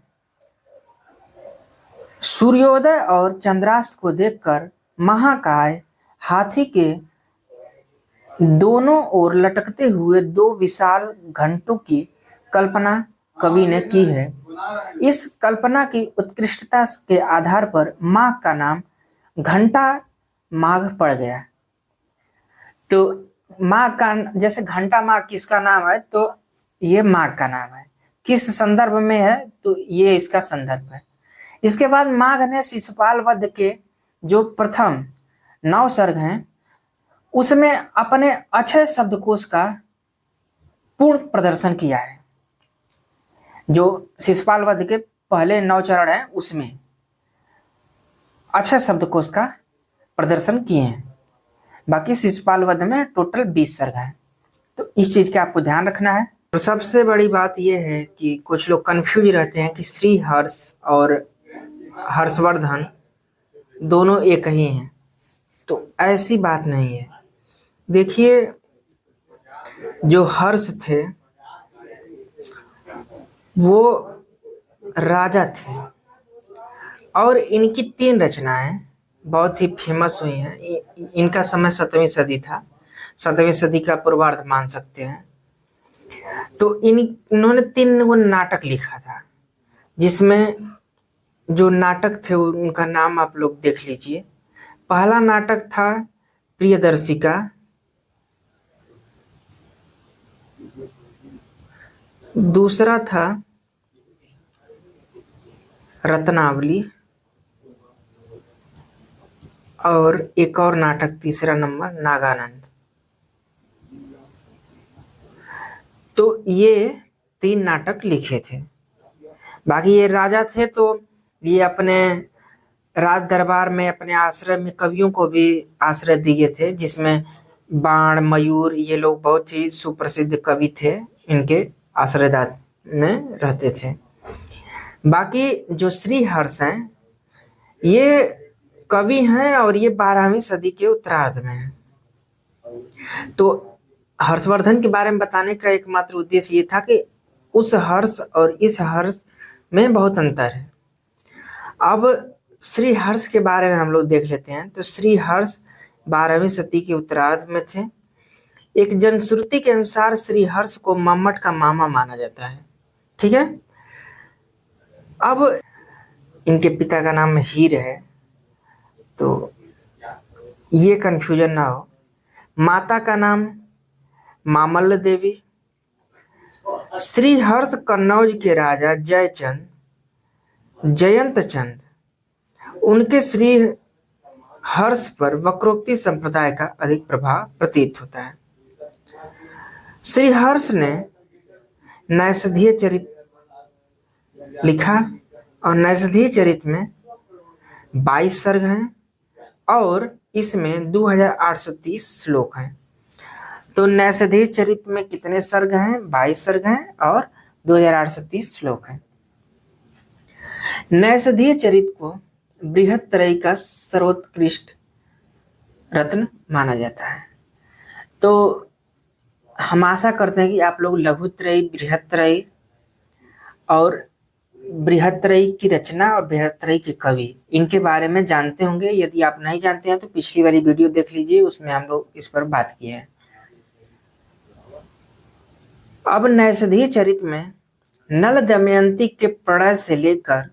सूर्योदय और चंद्रास्त को देखकर महाकाय हाथी के दोनों ओर लटकते हुए 2 विशाल घंटों की कल्पना कवि ने की है। इस कल्पना की उत्कृष्टता के आधार पर माघ का नाम घंटा माघ पड़ गया। तो माघ का जैसे घंटा माघ किसका नाम है, तो ये माघ का नाम है। किस संदर्भ में है, तो ये इसका संदर्भ है। इसके बाद माघ ने शिशुपाल वध के जो प्रथम 9 सर्ग हैं उसमें अपने अक्षय शब्दकोश का पूर्ण प्रदर्शन किया है। जो शिशुपाल वध के पहले 9 चरण हैं उसमें अक्षय शब्दकोश का प्रदर्शन किए हैं। बाकी शिशुपाल वध में टोटल 20 सर्ग हैं। तो इस चीज का आपको ध्यान रखना है। तो सबसे बड़ी बात यह है कि कुछ लोग कंफ्यूज रहते हैं कि श्री हर्ष और हर्षवर्धन दोनों एक ही हैं, तो ऐसी बात नहीं है। देखिए जो हर्ष थे वो राजा थे और इनकी 3 रचनाएं बहुत ही फेमस हुई हैं। इनका समय 7वीं सदी था, 7वीं सदी का पूर्वार्ध मान सकते हैं। तो इन्होंने 3 वो नाटक लिखा था, जिसमें जो नाटक थे उनका नाम आप लोग देख लीजिए। पहला नाटक था प्रियदर्शिका, दूसरा था रत्नावली, और एक और नाटक तीसरा नंबर नागानंद। तो ये 3 नाटक लिखे थे। बाकी ये राजा थे तो ये अपने राज दरबार में अपने आश्रय में कवियों को भी आश्रय दिए थे, जिसमें बाण, मयूर, ये लोग बहुत ही सुप्रसिद्ध कवि थे, इनके आश्रयदात में रहते थे। बाकी जो श्री हर्ष हैं ये कवि हैं और ये 12वीं सदी के उत्तरार्ध में हैं। तो हर्षवर्धन के बारे में बताने का एकमात्र उद्देश्य ये था कि उस हर्ष और इस हर्ष में बहुत अंतर है। अब श्री हर्ष के बारे में हम लोग देख लेते हैं। तो श्री हर्ष 12वीं सदी के उत्तरार्ध में थे। एक जनश्रुति के अनुसार श्री हर्ष को मम्मट का मामा माना जाता है। ठीक है। अब इनके पिता का नाम हीर है, तो ये कंफ्यूजन ना हो। माता का नाम मामल्ल देवी। श्री हर्ष कन्नौज के राजा जयंत चंद, उनके श्री हर्ष पर वक्रोक्ति संप्रदाय का अधिक प्रभाव प्रतीत होता है। श्री हर्ष ने नैषधीय चरित लिखा और नैषधीय चरित में 22 सर्ग हैं और इसमें 2830 श्लोक हैं। तो नैषधीय चरित में कितने सर्ग हैं? 22 सर्ग हैं और 2830 श्लोक हैं। नैषधीय चरित को बृहत्त्रयी का सर्वोत्कृष्ट रत्न माना जाता है। तो हम आशा करते हैं कि आप लोग लघुत्रयी, बृहत्त्रयी और बृहत्त्रयी की रचना और बृहत्त्रयी के कवि, इनके बारे में जानते होंगे। यदि आप नहीं जानते हैं तो पिछली वाली वीडियो देख लीजिए, उसमें हम लोग इस पर बात किए हैं। अब नैषधीय चरित में नल दमयंती के प्रणय से लेकर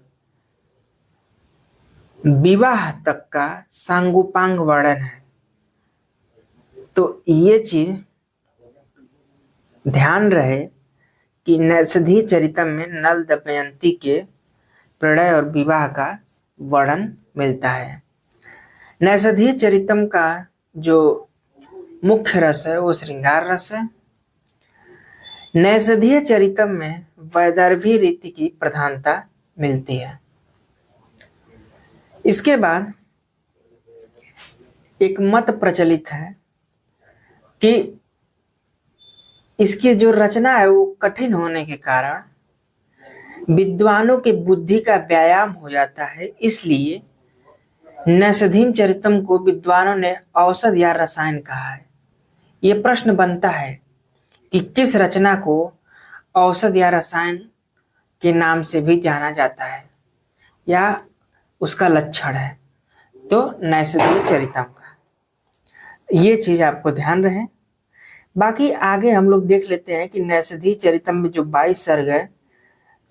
विवाह तक का सांगोपांग वर्णन है। तो ये चीज ध्यान रहे कि नैषधीय चरितम में नल दमयंती के प्रणय और विवाह का वर्णन मिलता है। नैषधीय चरितम का जो मुख्य रस है वो श्रृंगार रस है। नैषधीय चरितम में वैदर्भी रीति की प्रधानता मिलती है। इसके बाद एक मत प्रचलित है कि इसकी जो रचना है वो कठिन होने के कारण विद्वानों की बुद्धि का व्यायाम हो जाता है, इसलिए नैषधीय चरितम को विद्वानों ने औषध या रसायन कहा है। ये प्रश्न बनता है कि किस रचना को औषध या रसायन के नाम से भी जाना जाता है या उसका लक्षण है। तो नैषधीय चरितम का ये चीज आपको ध्यान रहे। बाकी आगे हम लोग देख लेते हैं कि नैषधीय चरितम में जो 22 सर्ग है,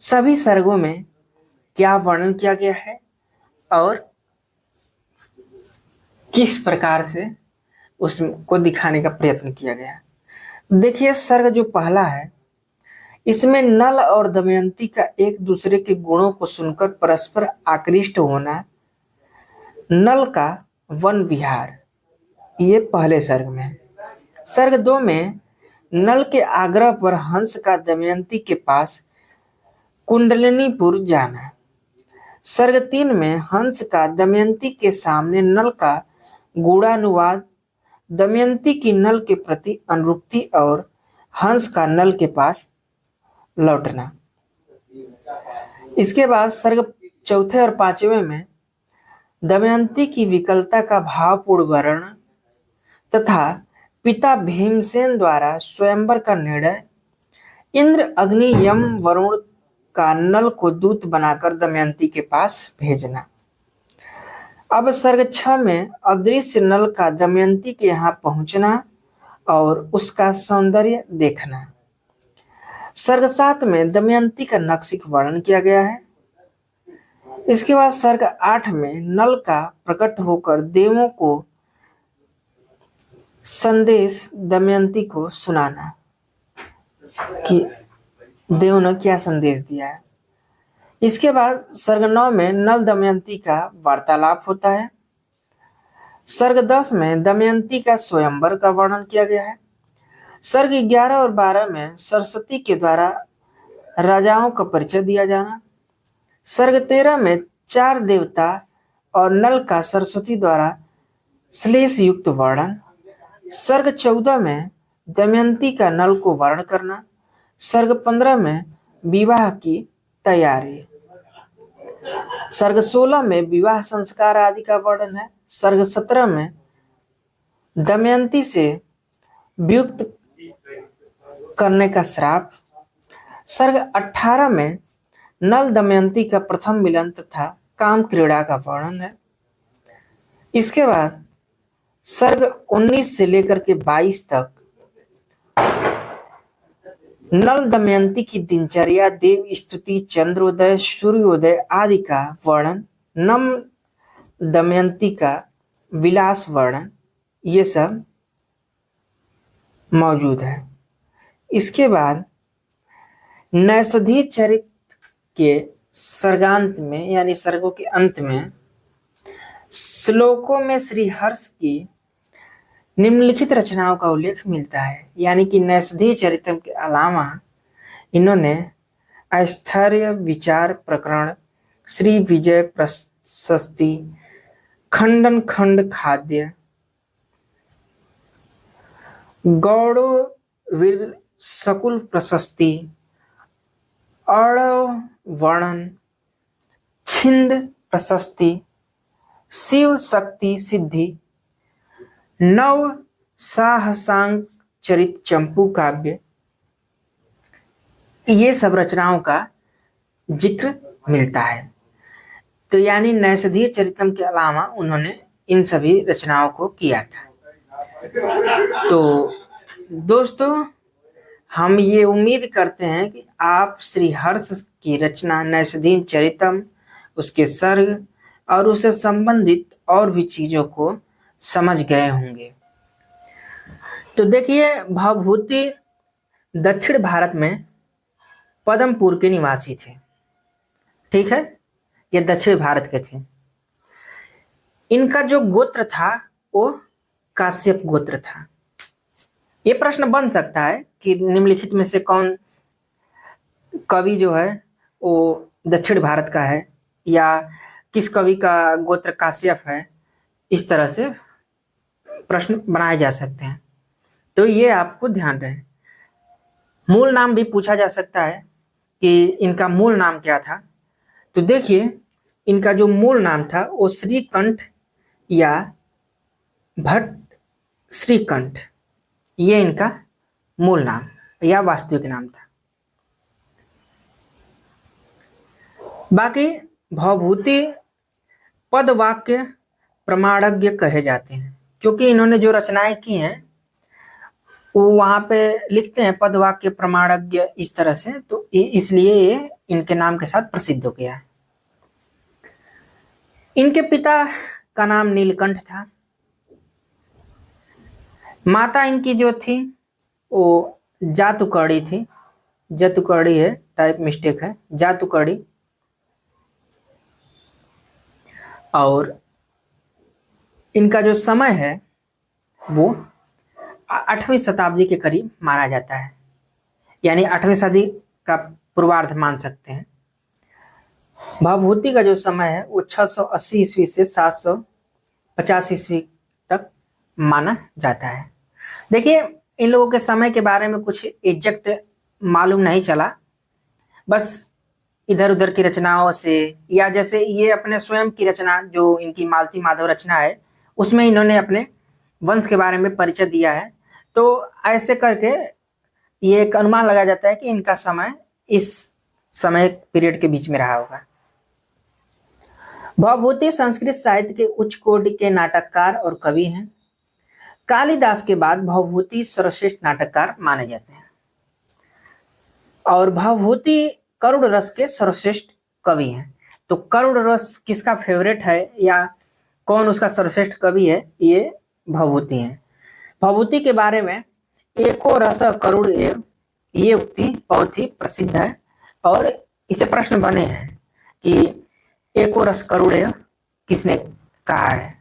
सभी सर्गों में क्या वर्णन किया गया है और किस प्रकार से उसको दिखाने का प्रयत्न किया गया। देखिए, सर्ग जो पहला है इसमें नल और दमयंती का एक दूसरे के गुणों को सुनकर परस्पर आकृष्ट होना, नल का वन विहार, ये पहले सर्ग में है। सर्ग 2 में नल के आग्रह पर हंस का दमयंती के पास कुंडलिनीपुर जाना। सर्ग 3 में हंस का दमयंती के सामने नल का गूढ़ानुवाद, दमयंती की नल के प्रति अनुरक्ति और हंस का नल के पास लौटना। इसके बाद सर्ग 4 और 5वें में दमयंती की विकलता का भावपूर्ण वर्णन तथा पिता भीमसेन द्वारा स्वयंवर का निर्णय, इंद्र, अग्नि, यम, वरुण का नल को दूत बनाकर दमयंती के पास भेजना। अब सर्ग 6 में अदृश्य नल का दमयंती के यहाँ पहुंचना और उसका सौंदर्य देखना। सर्ग 7 में दमयंती का नक्सिक वर्णन किया गया है। इसके बाद सर्ग 8 में नल का प्रकट होकर देवों को संदेश दमयंती को सुनाना कि देव ने क्या संदेश दिया है। इसके बाद सर्ग 9 में नल दमयंती का वार्तालाप होता है। सर्ग 10 में दमयंती का स्वयंवर का वर्णन किया गया है। सर्ग 11 और 12 में सरस्वती के द्वारा राजाओं का परिचय दिया जाना। सर्ग 13 में 4 देवता और नल का सरस्वती द्वारा श्लेष युक्त वर्णन। सर्ग 14 में दमयंती का नल को वर्ण करना। सर्ग 15 में विवाह की तैयारी। सर्ग 16 में विवाह संस्कार आदि का वर्णन है। सर्ग 17 में दमयंती से वियुक्त करने का श्राप। सर्ग 18 में नल दमयंती का प्रथम मिलन तथा काम क्रीड़ा का वर्णन है। इसके बाद सर्ग 19 से लेकर के 22 तक नल दमयंती की दिनचर्या, देव स्तुति, चंद्रोदय, सूर्योदय आदि का वर्णन, नम दमयंती का विलास वर्णन, ये सब मौजूद है। इसके बाद नैषधीय चरित्र के सर्गांत में यानी सर्गों के अंत में श्लोकों में श्री हर्ष की निम्नलिखित रचनाओं का उल्लेख मिलता है। यानी कि नैषधीय चरित्र के अलावा इन्होंने आस्थर्य विचार प्रकरण, श्री विजय प्रशस्ति, खंडन खंड खाद्य, गौड़ो वीर सकुल प्रशस्ति, अणव वर्णन, छिंद प्रशस्ति, शिव शक्ति सिद्धि, नव साहसांग चरित चंपू काव्य, ये सब रचनाओं का जिक्र मिलता है। तो यानी नैषधीय चरित्रम के अलावा उन्होंने इन सभी रचनाओं को किया था। तो दोस्तों, हम ये उम्मीद करते हैं कि आप श्री हर्ष की रचना नैषधीय चरितम, उसके सर्ग और उससे संबंधित और भी चीजों को समझ गए होंगे। तो देखिए, भवभूति दक्षिण भारत में पदमपुर के निवासी थे। ठीक है, ये दक्षिण भारत के थे। इनका जो गोत्र था वो काश्यप गोत्र था। ये प्रश्न बन सकता है कि निम्नलिखित में से कौन कवि जो है वो दक्षिण भारत का है या किस कवि का गोत्र काश्यप है। इस तरह से प्रश्न बनाए जा सकते हैं, तो ये आपको ध्यान रहे। मूल नाम भी पूछा जा सकता है कि इनका मूल नाम क्या था। तो देखिए, इनका जो मूल नाम था वो श्रीकंठ या भट्ट श्रीकंठ, ये इनका मूल नाम या वास्तविक नाम था। बाकी भवभूति पदवाक्य प्रमाणज्ञ कहे जाते हैं, क्योंकि इन्होंने जो रचनाएं की हैं वो वहां पे लिखते हैं पदवाक्य प्रमाणज्ञ इस तरह से, तो इसलिए ये इनके नाम के साथ प्रसिद्ध हो गया है। इनके पिता का नाम नीलकंठ था। माता इनकी जो थी वो जातुकर्णी थी। जतुकर्णी है, टाइप मिस्टेक है, जातुकर्णी। और इनका जो समय है वो 8वीं शताब्दी के करीब माना जाता है, यानी 8वीं सदी का पूर्वार्ध मान सकते हैं। भवभूति का जो समय है वो 680 ईस्वी से 750 ईस्वी तक माना जाता है। देखिए, इन लोगों के समय के बारे में कुछ एग्जैक्ट मालूम नहीं चला, बस इधर उधर की रचनाओं से, या जैसे ये अपने स्वयं की रचना जो इनकी मालती माधव रचना है उसमें इन्होंने अपने वंश के बारे में परिचय दिया है। तो ऐसे करके ये एक अनुमान लगाया जाता है कि इनका समय इस समय पीरियड के बीच में रहा होगा। भवभूति संस्कृत साहित्य के उच्च कोटि के नाटककार और कवि हैं। कालिदास के बाद भवभूति सर्वश्रेष्ठ नाटककार माने जाते हैं और भवभूति करुण रस के सर्वश्रेष्ठ कवि हैं। तो करुण रस किसका फेवरेट है या कौन उसका सर्वश्रेष्ठ कवि है, ये भवभूति हैं। भवभूति के बारे में एको रस करुण एव ये उक्ति बहुत ही प्रसिद्ध है और इसे प्रश्न बने हैं कि एको रस करुणेय किसने कहा है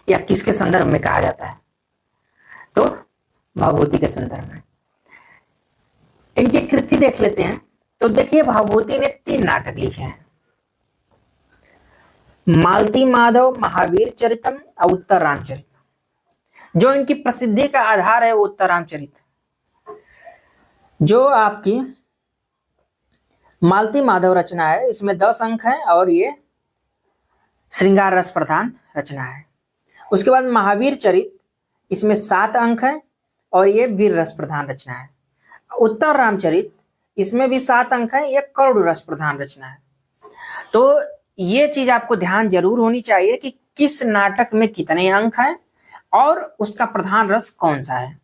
या किसके संदर्भ में कहा जाता है, तो भवभूति के संदर्भ में। इनकी कृति देख लेते हैं। तो देखिए, भवभूति ने 3 नाटक लिखे हैं, मालती माधव, महावीर चरितम और उत्तर रामचरित। जो इनकी प्रसिद्धि का आधार है वो उत्तर रामचरित, जो आपकी मालती माधव रचना है, इसमें 10 अंक है और ये श्रृंगार रस प्रधान रचना है। उसके बाद महावीर चरित, इसमें 7 अंक है और ये वीर रस प्रधान रचना है। उत्तर रामचरित, इसमें भी 7 अंक है, ये करुण रस प्रधान रचना है। तो ये चीज आपको ध्यान जरूर होनी चाहिए कि किस नाटक में कितने अंक हैं और उसका प्रधान रस कौन सा है।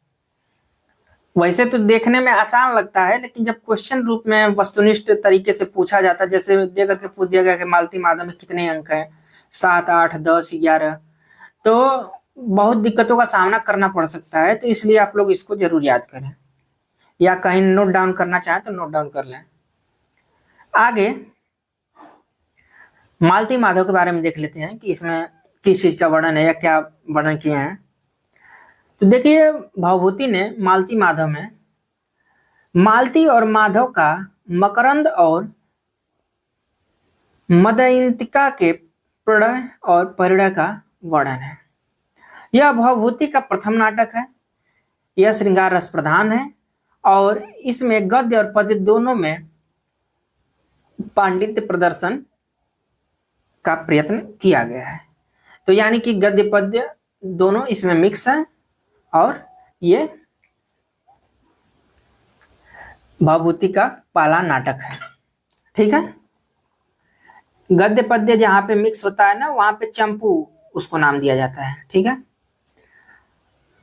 वैसे तो देखने में आसान लगता है, लेकिन जब क्वेश्चन रूप में वस्तुनिष्ठ तरीके से पूछा जाता है, जैसे दे करके पूछ दिया गया कि मालती माधव में कितने अंक हैं, 7, 8, 10, 11, तो बहुत दिक्कतों का सामना करना पड़ सकता है। तो इसलिए आप लोग इसको जरूर याद करें, या कहीं नोट डाउन करना चाहें तो नोट डाउन कर लें। आगे मालती माधव के बारे में देख लेते हैं कि इसमें किस चीज का वर्णन है या क्या वर्णन किए हैं। तो देखिए, भवभूति ने मालती माधव में मालती और माधव का मकरंद और मदयंतिका के प्रणय और परिणय का वर्णन है। यह भवभूति का प्रथम नाटक है। यह श्रृंगार रस प्रधान है और इसमें गद्य और पद्य दोनों में पांडित्य प्रदर्शन का प्रयत्न किया गया है। तो यानी कि गद्य पद्य दोनों इसमें मिक्स है और ये भवभूति का पहला नाटक है। ठीक है, गद्य पद्य जहां पे मिक्स होता है ना, वहां पे चंपू उसको नाम दिया जाता है। ठीक है,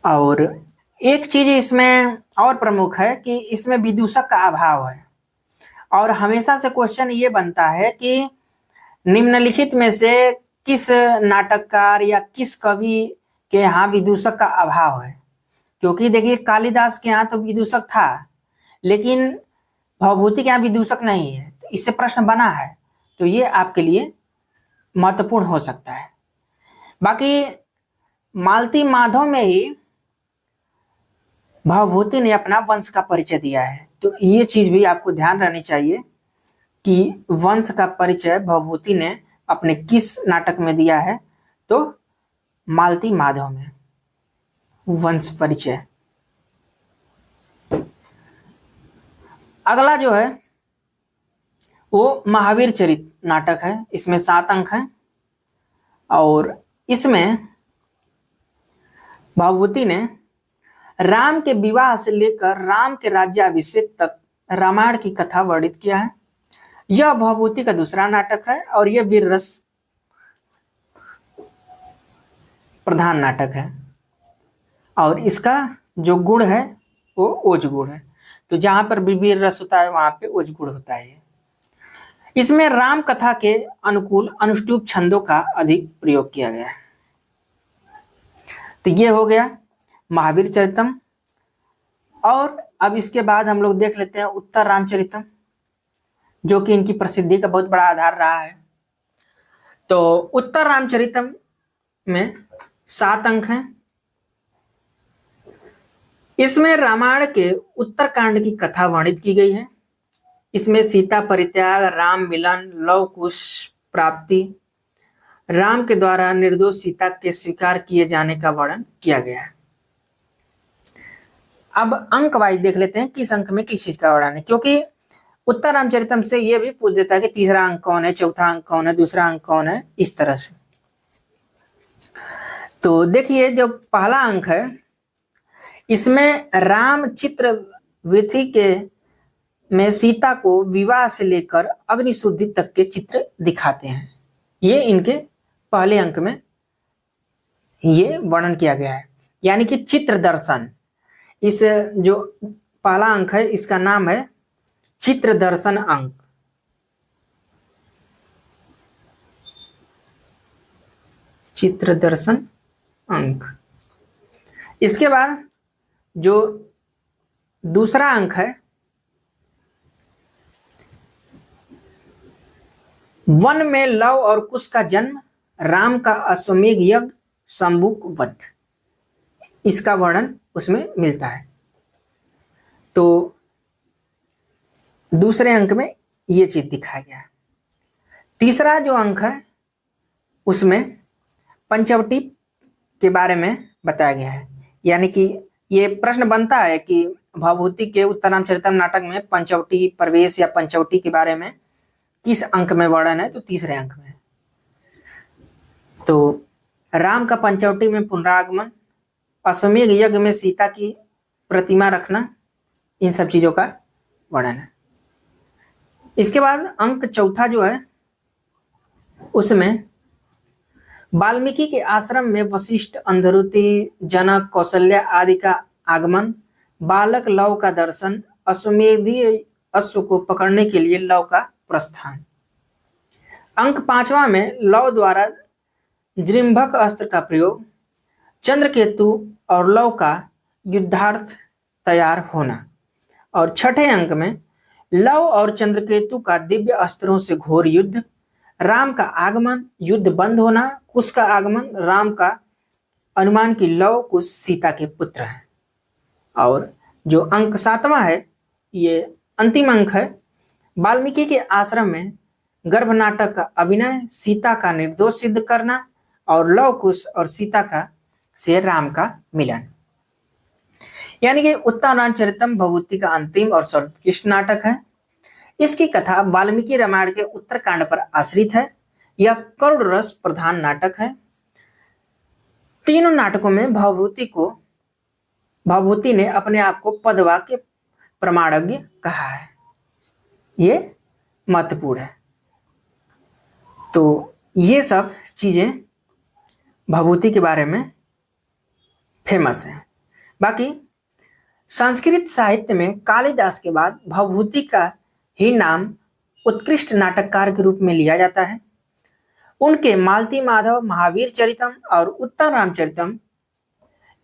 और एक चीज इसमें और प्रमुख है कि इसमें विदूषक का अभाव है और हमेशा से क्वेश्चन ये बनता है कि निम्नलिखित में से किस नाटककार या किस कवि के यहाँ विदूषक का अभाव है। क्योंकि देखिए, कालिदास के यहाँ तो विदूषक था, लेकिन भवभूति के यहाँ विदूषक नहीं है, तो इससे प्रश्न बना है। तो ये आपके लिए महत्वपूर्ण हो सकता है। बाकी मालती माधव में ही भवभूति ने अपना वंश का परिचय दिया है। तो ये चीज भी आपको ध्यान रहनी चाहिए कि वंश का परिचय भवभूति ने अपने किस नाटक में दिया है, तो मालती माधव में वंश परिचय। अगला जो है वो महावीर चरित नाटक है। इसमें 7 अंक हैं और इसमें भवभूति ने राम के विवाह से लेकर राम के राज्याभिषेक तक रामायण की कथा वर्णित किया है। यह भवभूति का दूसरा नाटक है और यह वीर रस प्रधान नाटक है और इसका जो गुण है वो ओज गुण है। तो जहां पर भी वीर रस होता है वहां पे ओज गुण होता है। इसमें राम कथा के अनुकूल अनुष्टुप छंदों का अधिक प्रयोग किया गया है। तो ये हो गया महावीर चरितम। और अब इसके बाद हम लोग देख लेते हैं उत्तर रामचरितम, जो कि इनकी प्रसिद्धि का बहुत बड़ा आधार रहा है। तो उत्तर रामचरितम में 7 अंक हैं। इसमें रामायण के उत्तरकांड की कथा वर्णित की गई है। इसमें सीता परित्याग, राम मिलन, लव कुश प्राप्ति, राम के द्वारा निर्दोष सीता के स्वीकार किए जाने का वर्णन किया गया है। अब अंक वाइज देख लेते हैं किस अंक में किस चीज का वर्णन है, क्योंकि उत्तर रामचरितम से यह भी पूछ देता है कि तीसरा अंक कौन है, चौथा अंक कौन है, दूसरा अंक कौन है, इस तरह से। तो देखिए, जो पहला अंक है इसमें राम चित्र विधि के में सीता को विवाह से लेकर अग्निशुद्धि तक के चित्र दिखाते हैं। ये इनके पहले अंक में ये वर्णन किया गया है, यानी कि चित्र दर्शन। इस जो पहला अंक है इसका नाम है चित्र दर्शन अंक। चित्र दर्शन अंक। इसके बाद जो दूसरा अंक है वन में लव और कुश का जन्म, राम का अश्वमेध यज्ञ, शंभुक वध, इसका वर्णन उसमें मिलता है। तो दूसरे अंक में ये चीज दिखाया गया है। तीसरा जो अंक है उसमें पंचवटी के बारे में बताया गया है, यानी कि ये प्रश्न बनता है कि भवभूति के उत्तरामचरितम नाटक में पंचवटी प्रवेश या पंचवटी के बारे में किस अंक में वर्णन है, तो तीसरे अंक में। तो राम का पंचवटी में पुनरागमन, अश्वमेध यज्ञ में सीता की प्रतिमा रखना, इन सब चीजों का वर्णन है। इसके बाद अंक चौथा जो है उसमें वाल्मीकि के आश्रम में वशिष्ठ, अंधरुति, जनक, कौशल्या आदि का आगमन, बालक लव का दर्शन, अश्वमेधी अश्व को पकड़ने के लिए लव का प्रस्थान। अंक पांचवा में लव द्वारा जृंभक अस्त्र का प्रयोग, चंद्रकेतु और लव का युद्धार्थ तैयार होना। और छठे अंक में लव और चंद्रकेतु का दिव्य अस्त्रों से घोर युद्ध, राम का आगमन, युद्ध बंद होना, कुश का आगमन, राम का अनुमान की लव कुश सीता के पुत्र हैं। और जो अंक सातवां है ये अंतिम अंक है, वाल्मीकि के आश्रम में गर्भ नाटक का अभिनय, सीता का निर्दोष सिद्ध करना और लव कुश और सीता का से राम का मिलन। यानी कि उत्तरामचरितम भवभूति का अंतिम और सर्वोत्कृष्ट नाटक है। इसकी कथा वाल्मीकि रामायण के उत्तरकांड पर आश्रित है। यह करुण रस प्रधान नाटक है। तीनों नाटकों में भवभूति ने अपने आप को पदवाक्य प्रमाणज्ञ कहा है, ये महत्वपूर्ण है। तो ये सब चीजें भवभूति के बारे में फेमस है। बाकी संस्कृत साहित्य में कालिदास के बाद भवभूति का ही नाम उत्कृष्ट नाटककार के रूप में लिया जाता है। उनके मालती माधव, महावीर चरितम और उत्तर रामचरितम,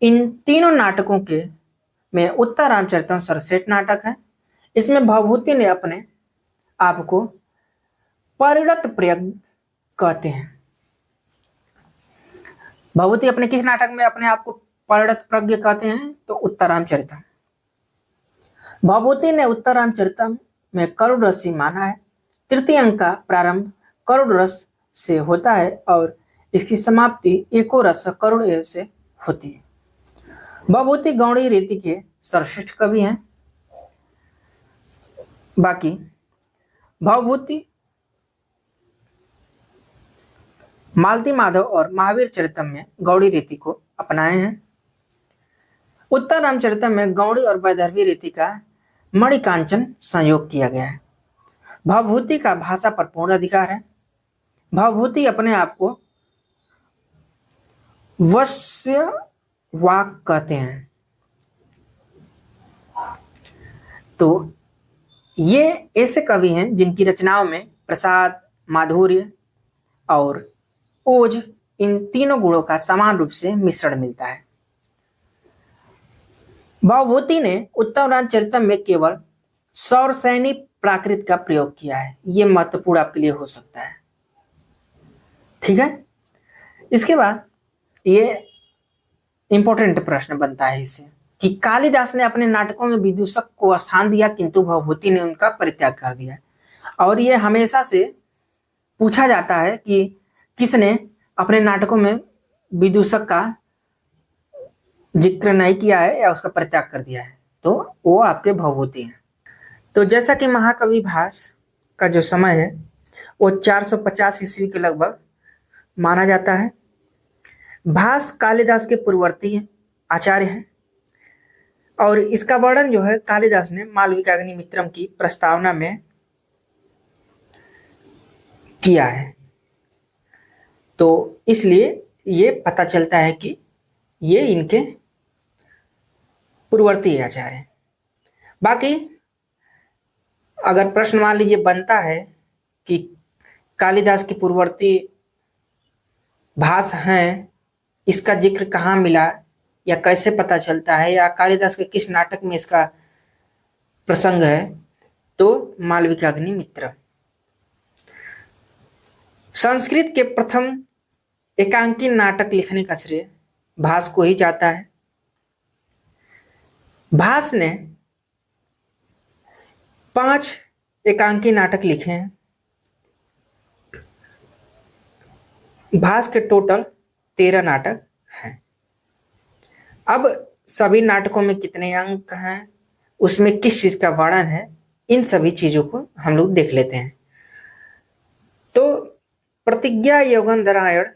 इन तीनों नाटकों के में उत्तर रामचरितम सर्वश्रेष्ठ नाटक है। इसमें भवभूति ने अपने आप को परिणत प्रज्ञ कहते हैं। भवभूति अपने किस नाटक में अपने आप को परिणत प्रज्ञ कहते हैं, तो उत्तर रामचरितम। भवभूति ने उत्तर रामचरितम में करुण रस ही माना है। तृतीय अंक का प्रारंभ करुण रस से होता है और इसकी समाप्ति एको रस करुण से होती है। भवभूति गौड़ी रीति के सर्वश्रेष्ठ कवि हैं। बाकी भवभूति मालती माधव और महावीर चरितम में गौड़ी रीति को अपनाए हैं। उत्तर रामचरितम में गौड़ी और वैदर्भी रीति का मणिकांचन संयोग किया गया है। भवभूति का भाषा पर पूर्ण अधिकार है। भवभूति अपने आप को वश्य वाक कहते हैं। तो ये ऐसे कवि हैं जिनकी रचनाओं में प्रसाद, माधुर्य और ओज, इन तीनों गुणों का समान रूप से मिश्रण मिलता है। भवभूति ने उत्तर रामचरितम में केवल सौरसैनी प्राकृत का प्रयोग किया है। ये महत्वपूर्ण आपके लिए हो सकता है, ठीक है। इसके बाद ये इंपॉर्टेंट प्रश्न बनता है इससे कि कालिदास ने अपने नाटकों में विदूषक को स्थान दिया किंतु भवभूति ने उनका परित्याग कर दिया। और ये हमेशा से पूछा जाता है कि किसने अपने नाटकों में विदूषक का जिक्र नहीं किया है या उसका परित्याग कर दिया है, तो वो आपके भवभूति हैं। तो जैसा कि महाकवि भास का जो समय है वो 450 ईस्वी के लगभग माना जाता है। भास कालिदास के पूर्ववर्ती आचार्य हैं और इसका वर्णन जो है कालिदास ने मालविकाग्निमित्रम की प्रस्तावना में किया है। तो इसलिए ये पता चलता है कि ये इनके पूर्ववर्ती आचार्य हैं। बाकी अगर प्रश्न मान लीजिए बनता है कि कालिदास के पूर्ववर्ती भास हैं, इसका जिक्र कहाँ मिला या कैसे पता चलता है, या कालिदास के किस नाटक में इसका प्रसंग है तो मालविकाग्निमित्र। संस्कृत के प्रथम एकांकी नाटक लिखने का श्रेय भास को ही जाता है। भास ने 5 एकांकी नाटक लिखे हैं। भास के टोटल 13 नाटक हैं। अब सभी नाटकों में कितने अंक हैं, उसमें किस चीज का वर्णन है, इन सभी चीजों को हम लोग देख लेते हैं। तो प्रतिज्ञा योगंधरायण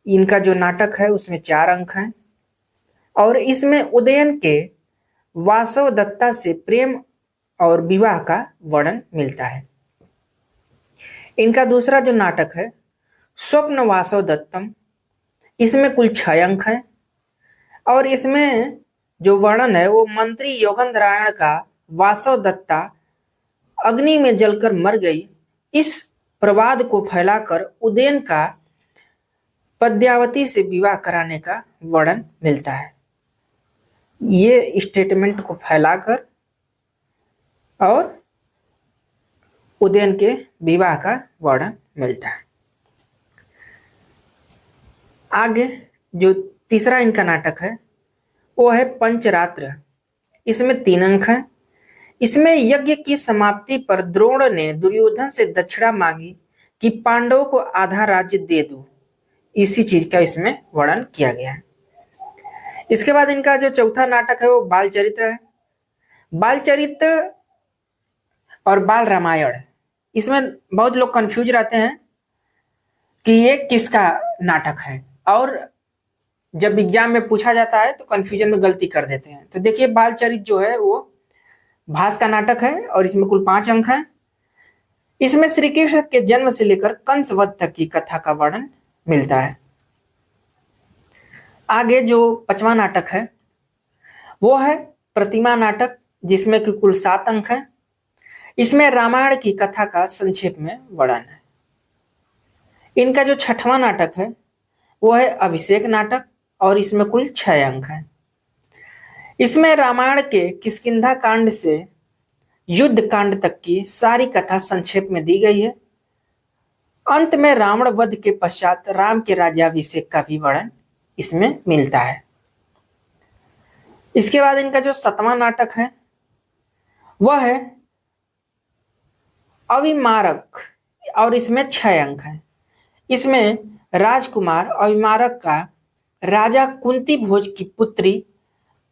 इनका जो नाटक है उसमें 4 अंक हैं और इसमें उदयन के वासव दत्ता से प्रेम और विवाह का वर्णन मिलता है। इनका दूसरा जो नाटक है स्वप्न वासव दत्तम, इसमें कुल 6 अंक हैं और इसमें जो वर्णन है वो मंत्री योगंधरायण का वासव दत्ता अग्नि में जलकर मर गई, इस प्रवाद को फैलाकर उदयन का पद्यावती से विवाह कराने का वर्णन मिलता है। ये स्टेटमेंट को फैलाकर और उदयन के विवाह का वर्णन मिलता है। आगे जो तीसरा इनका नाटक है वो है पंचरात्र। इसमें 3 अंक हैं। इसमें यज्ञ की समाप्ति पर द्रोण ने दुर्योधन से दक्षिणा मांगी कि पांडवों को आधा राज्य दे दो, इसी चीज का इसमें वर्णन किया गया है। इसके बाद इनका जो चौथा नाटक है वो बाल चरित्र है। बाल चरित्र और बाल रामायण, इसमें बहुत लोग कंफ्यूज रहते हैं कि ये किसका नाटक है और जब एग्जाम में पूछा जाता है तो कंफ्यूजन में गलती कर देते हैं। तो देखिए बाल चरित्र जो है वो भास का नाटक है और इसमें कुल 5 अंक हैं। इसमें श्री कृष्ण के जन्म से लेकर कंस वध तक की कथा का वर्णन मिलता है। आगे जो 5वां नाटक है वो है प्रतिमा नाटक, जिसमें कि कुल 7 अंक हैं। इसमें रामायण की कथा का संक्षेप में वर्णन है। इनका जो 6वां नाटक है वो है अभिषेक नाटक और इसमें कुल 6 अंक हैं। इसमें रामायण के किष्किंधा कांड से युद्ध कांड तक की सारी कथा संक्षेप में दी गई है। अंत में रावण वध के पश्चात राम के राज्याभिषेक का भी वर्णन इसमें मिलता है। इसके बाद इनका जो 7वां नाटक है वह है अविमारक और इसमें 6 अंक हैं। इसमें राजकुमार अविमारक का राजा कुंती भोज की पुत्री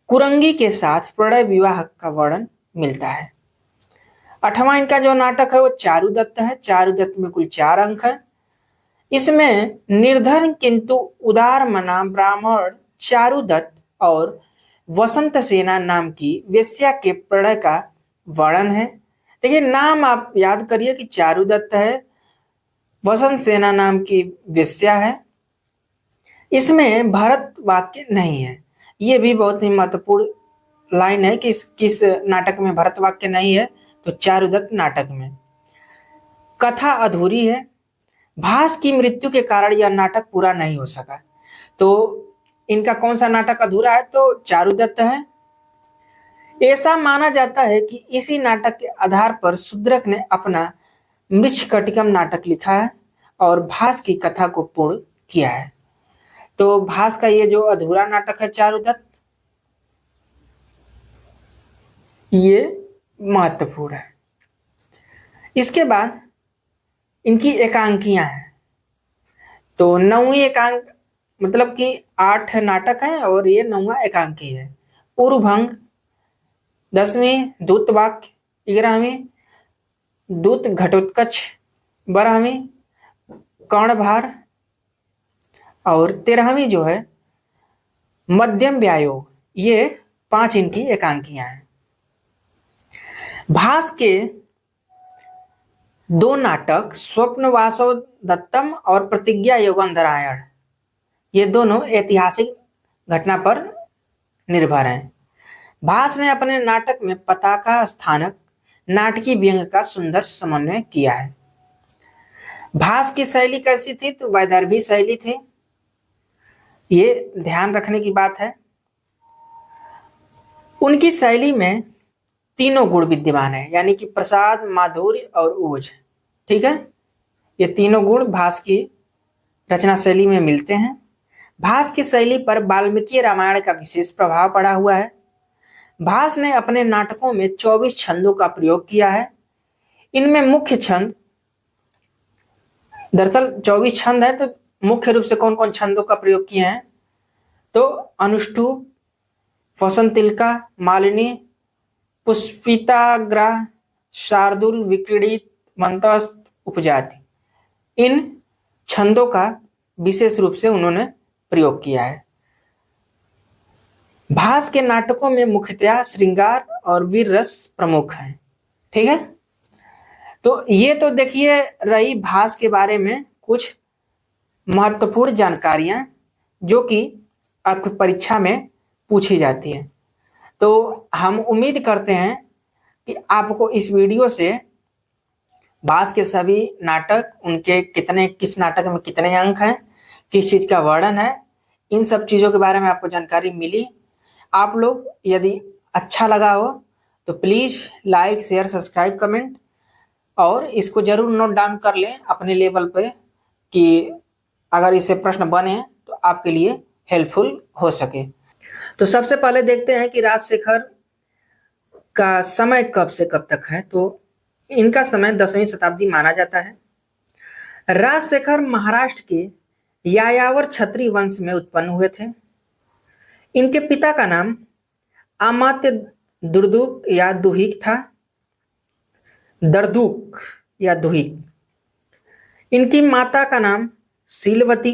कुरंगी के साथ प्रणय विवाह का वर्णन मिलता है। 8वां इनका जो नाटक है वो चारुदत्त है। चारुदत्त में कुल 4 अंक हैं। इसमें निर्धन किंतु उदार मना ब्राह्मण चारुदत्त और वसंत सेना नाम की वेश्या के प्रणय का वर्णन है। देखिए नाम आप याद करिए कि चारुदत्त है, वसंत सेना नाम की वेश्या है। इसमें भरत वाक्य नहीं है। ये भी बहुत ही महत्वपूर्ण लाइन है कि किस नाटक में भरत वाक्य नहीं है, तो चारुदत्त नाटक में। कथा अधूरी है। भास की मृत्यु के कारण यह नाटक पूरा नहीं हो सका। तो इनका कौन सा नाटक अधूरा है, तो चारुदत्त है। ऐसा माना जाता है कि इसी नाटक के आधार पर शूद्रक ने अपना मृच्छकटिकम नाटक लिखा है और भास की कथा को पूर्ण किया है। तो भास का ये जो अधूरा नाटक है चारुदत्त, ये महत्वपूर्ण है। इसके बाद इनकी एकांकियां हैं। तो 9वीं एकांक मतलब कि 8 नाटक है और ये 9वां एकांकी है। पूर्वभंग 10वीं, दूत वाक्य 11वीं, दूत घटोत्कच 12वीं, कर्णभार और 13वीं जो है मध्यम व्यायोग। ये 5 इनकी एकांकियां हैं। भास के 2 नाटक स्वप्न वासव दत्तम और प्रतिज्ञा योगंधरायण, ये दोनों ऐतिहासिक घटना पर निर्भर हैं। भास ने अपने नाटक में पताका स्थानक नाटकीय व्यंग का सुंदर समन्वय किया है। भास की शैली कैसी थी, तो वैदर्भी शैली थी। ये ध्यान रखने की बात है। उनकी शैली में तीनों गुण विद्यमान है, यानी कि प्रसाद, माधुर्य और ओज। ठीक है, ये तीनों गुण भास की रचना शैली में मिलते हैं। भास की शैली पर वाल्मीकि रामायण का विशेष प्रभाव पड़ा हुआ है। भास ने अपने नाटकों में 24 छंदों का प्रयोग किया है। इनमें मुख्य छंद, दरअसल 24 छंद है, तो मुख्य रूप से कौन कौन छंदों का प्रयोग किए हैं, तो अनुष्टुप, वसंतिलका, मालिनी, पुष्पिताग्रह, शार्दुल, विक्रीडित, मंतस्त, उपजाति, इन छंदों का विशेष रूप से उन्होंने प्रयोग किया है। भास के नाटकों में मुख्यतः श्रृंगार और वीर रस प्रमुख हैं। ठीक है, तो ये तो देखिए रही भास के बारे में कुछ महत्वपूर्ण जानकारियां जो कि आपकी परीक्षा में पूछी जाती है। तो हम उम्मीद करते हैं कि आपको इस वीडियो से भास के सभी नाटक, उनके कितने, किस नाटक में कितने अंक हैं, किस चीज का वर्णन है, इन सब चीजों के बारे में आपको जानकारी मिली। आप लोग यदि अच्छा लगा हो तो please like, share, subscribe, comment, और इसको जरूर नोट डाउन कर लें अपने लेवल पे कि अगर इससे प्रश्न बने तो आपके लिए हेल्पफुल हो सके। तो सबसे पहले देखते हैं कि राजशेखर का समय कब से कब तक है। तो इनका समय 10वीं शताब्दी माना जाता है। राजशेखर महाराष्ट्र के यायावर क्षत्रिय वंश में उत्पन्न हुए थे। इनके पिता का नाम अमात्य दुर्दुक या दुहिक था, दर्दुक या दुहिक। इनकी माता का नाम शीलवती।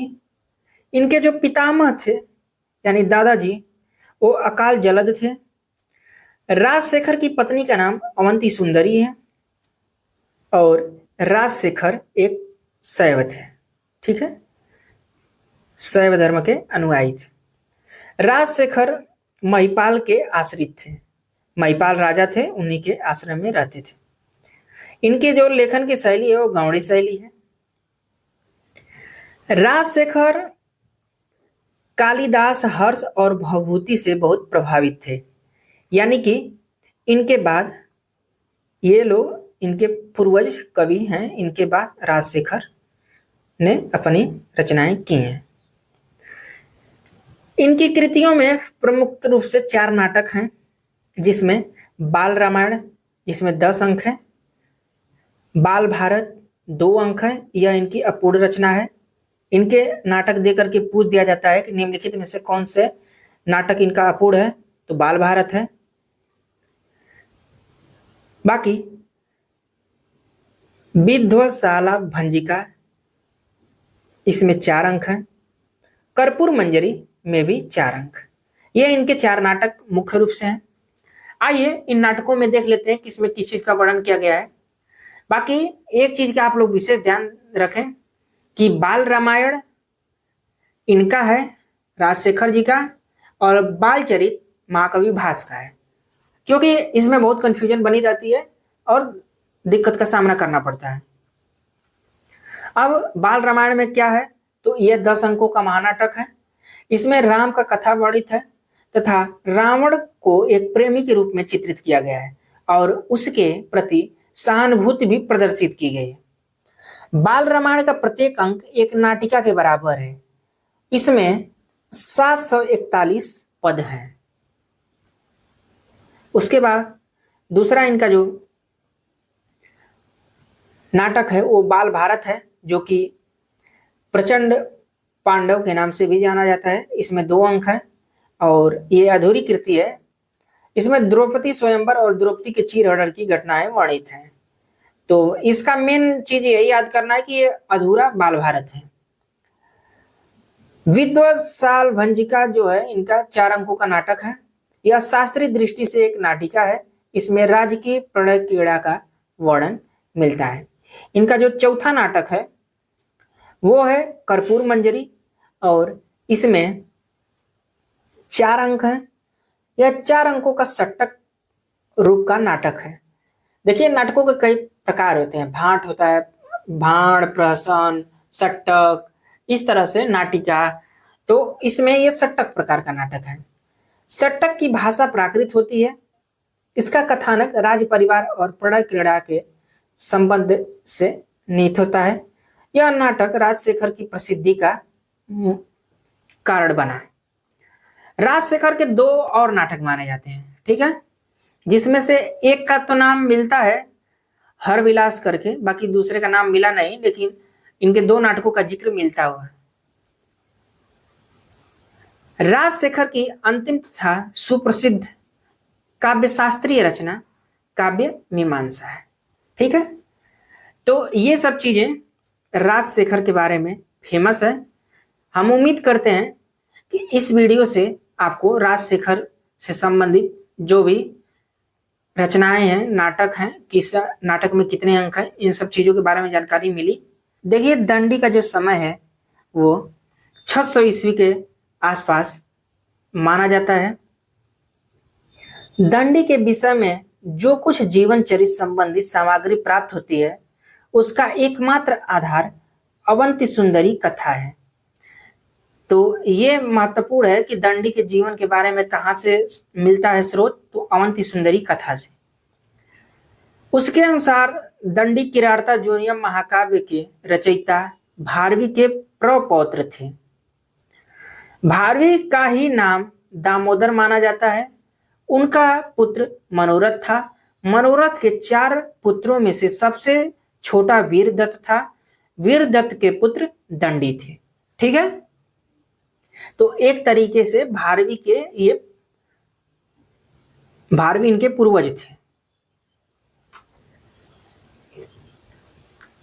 इनके जो पितामह थे यानी दादाजी, वो अकाल जलद थे। राजशेखर की पत्नी का नाम अवंती सुंदरी है और राजशेखर एक शैव थे। ठीक है, शैव धर्म के अनुयायी थे। राजशेखर महिपाल के आश्रित थे। महिपाल राजा थे, उन्हीं के आश्रम में रहते थे। इनकी जो लेखन की शैली है वो गौड़ी शैली है। राजशेखर कालिदास, हर्ष और भवभूति से बहुत प्रभावित थे, यानी कि इनके बाद ये लोग, इनके पूर्वज कवि हैं, इनके बाद राजशेखर ने अपनी रचनाएं की हैं। इनकी कृतियों में प्रमुख रूप से 4 नाटक हैं, जिसमें बाल रामायण, जिसमें 10 अंक हैं, बाल भारत 2 अंक है, यह इनकी अपूर्ण रचना है। इनके नाटक देकर के पूछ दिया जाता है कि निम्नलिखित में से कौन से नाटक इनका अपूर्ण है, तो बाल भारत है। बाकी विध्वशाला भंजिका, इसमें 4 अंक हैं। कर्पूर मंजरी में भी 4 अंक। ये इनके 4 नाटक मुख्य रूप से हैं। आइए इन नाटकों में देख लेते हैं किसमें किस चीज का वर्णन किया गया है। बाकी एक चीज का आप लोग विशेष ध्यान रखें कि बाल रामायण इनका है, राजशेखर जी का, और बालचरित महाकवि भास का है, क्योंकि इसमें बहुत कंफ्यूजन बनी रहती है और दिक्कत का सामना करना पड़ता है। अब बाल रामायण में क्या है, तो यह 10 अंकों का महानाटक है। इसमें राम का कथा वर्णित है तथा रावण को एक प्रेमी के रूप में चित्रित किया गया है और उसके प्रति सहानुभूति भी प्रदर्शित की गई है। बाल रामायण का प्रत्येक अंक एक नाटिका के बराबर है। इसमें 741 पद हैं। उसके बाद दूसरा इनका जो नाटक है वो बाल भारत है, जो कि प्रचंड पांडव के नाम से भी जाना जाता है। इसमें 2 अंक हैं और ये अधूरी कृति है। इसमें द्रौपदी स्वयंवर और द्रौपदी के चीरहरण की घटनाएं वर्णित हैं। तो इसका मेन चीज यही याद करना है कि ये अधूरा बाल भारत है। विध्वशाला भंजिका जो है इनका 4 अंकों का नाटक है। यह शास्त्रीय दृष्टि से एक नाटिका है। इसमें राजकीय प्रणय क्रीड़ा का वर्णन मिलता है। इनका जो चौथा नाटक है वो है कर्पूर मंजरी और इसमें 4 अंक हैं। यह 4 अंकों का षट्क रूप का नाटक है। देखिए नाटकों के कई प्रकार होते हैं, भाट होता है, भाण, प्रहसन, षट्क, इस तरह से नाटिका। तो इसमें यह षट्क प्रकार का नाटक है। षट्क की भाषा प्राकृत होती है इसका कथानक राज परिवार और प्रणय क्रीड़ा के संबंध से निहित होता है। यह नाटक राजशेखर की प्रसिद्धि का कारण बना। राजशेखर के दो और नाटक माने जाते हैं, ठीक है, जिसमें से एक का तो नाम मिलता है हरविलास करके, बाकी दूसरे का नाम मिला नहीं, लेकिन इनके दो नाटकों का जिक्र मिलता हुआ। राजशेखर की अंतिम तथा सुप्रसिद्ध काव्य शास्त्रीय रचना काव्य मीमांसा है, ठीक है। तो ये सब चीजें राजशेखर के बारे में फेमस है। हम उम्मीद करते हैं कि इस वीडियो से आपको राजशेखर से संबंधित जो भी रचनाएं हैं, नाटक हैं, किस नाटक में कितने अंक हैं, इन सब चीजों के बारे में जानकारी मिली। देखिए, दंडी का जो समय है वो 600 ईस्वी के आसपास माना जाता है। दंडी के विषय में जो कुछ जीवन चरित्र संबंधित सामग्री प्राप्त होती है उसका एकमात्र आधार अवंती सुंदरी कथा है। तो ये महत्वपूर्ण है कि दंडी के जीवन के बारे में कहां से मिलता है स्रोत, तो अवंती सुंदरी कथा से। उसके अनुसार दंडी किरारता जोनियम महाकाव्य के रचयिता भारवी के प्रपौत्र थे। भारवी का ही नाम दामोदर माना जाता है। उनका पुत्र मनोरथ था। मनोरथ के 4 पुत्रों में से सबसे छोटा वीरदत्त था। वीरदत्त के पुत्र दंडी थे, ठीक है। तो एक तरीके से भारवी इनके पूर्वज थे।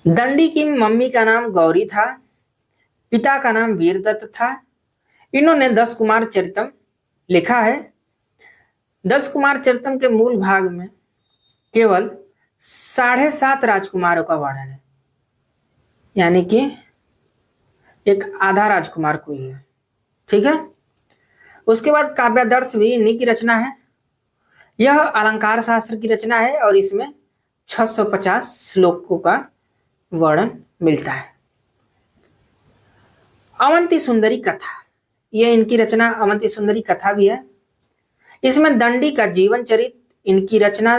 दंडी की मम्मी का नाम गौरी था, पिता का नाम वीरदत्त था। इन्होंने 10 कुमार चरितम लिखा है। 10 कुमार चरितम के मूल भाग में केवल 7.5 राजकुमारों का वर्णन है, यानी कि एक आधा राजकुमार कोई है, ठीक है। उसके बाद काव्यादर्श भी इन्हीं की रचना है। यह अलंकार शास्त्र की रचना है और इसमें 650 श्लोकों का वर्णन मिलता है। अवंती सुंदरी कथा, यह इनकी रचना अवंती सुंदरी कथा भी है। इसमें दंडी का जीवन चरित्र, इनकी रचना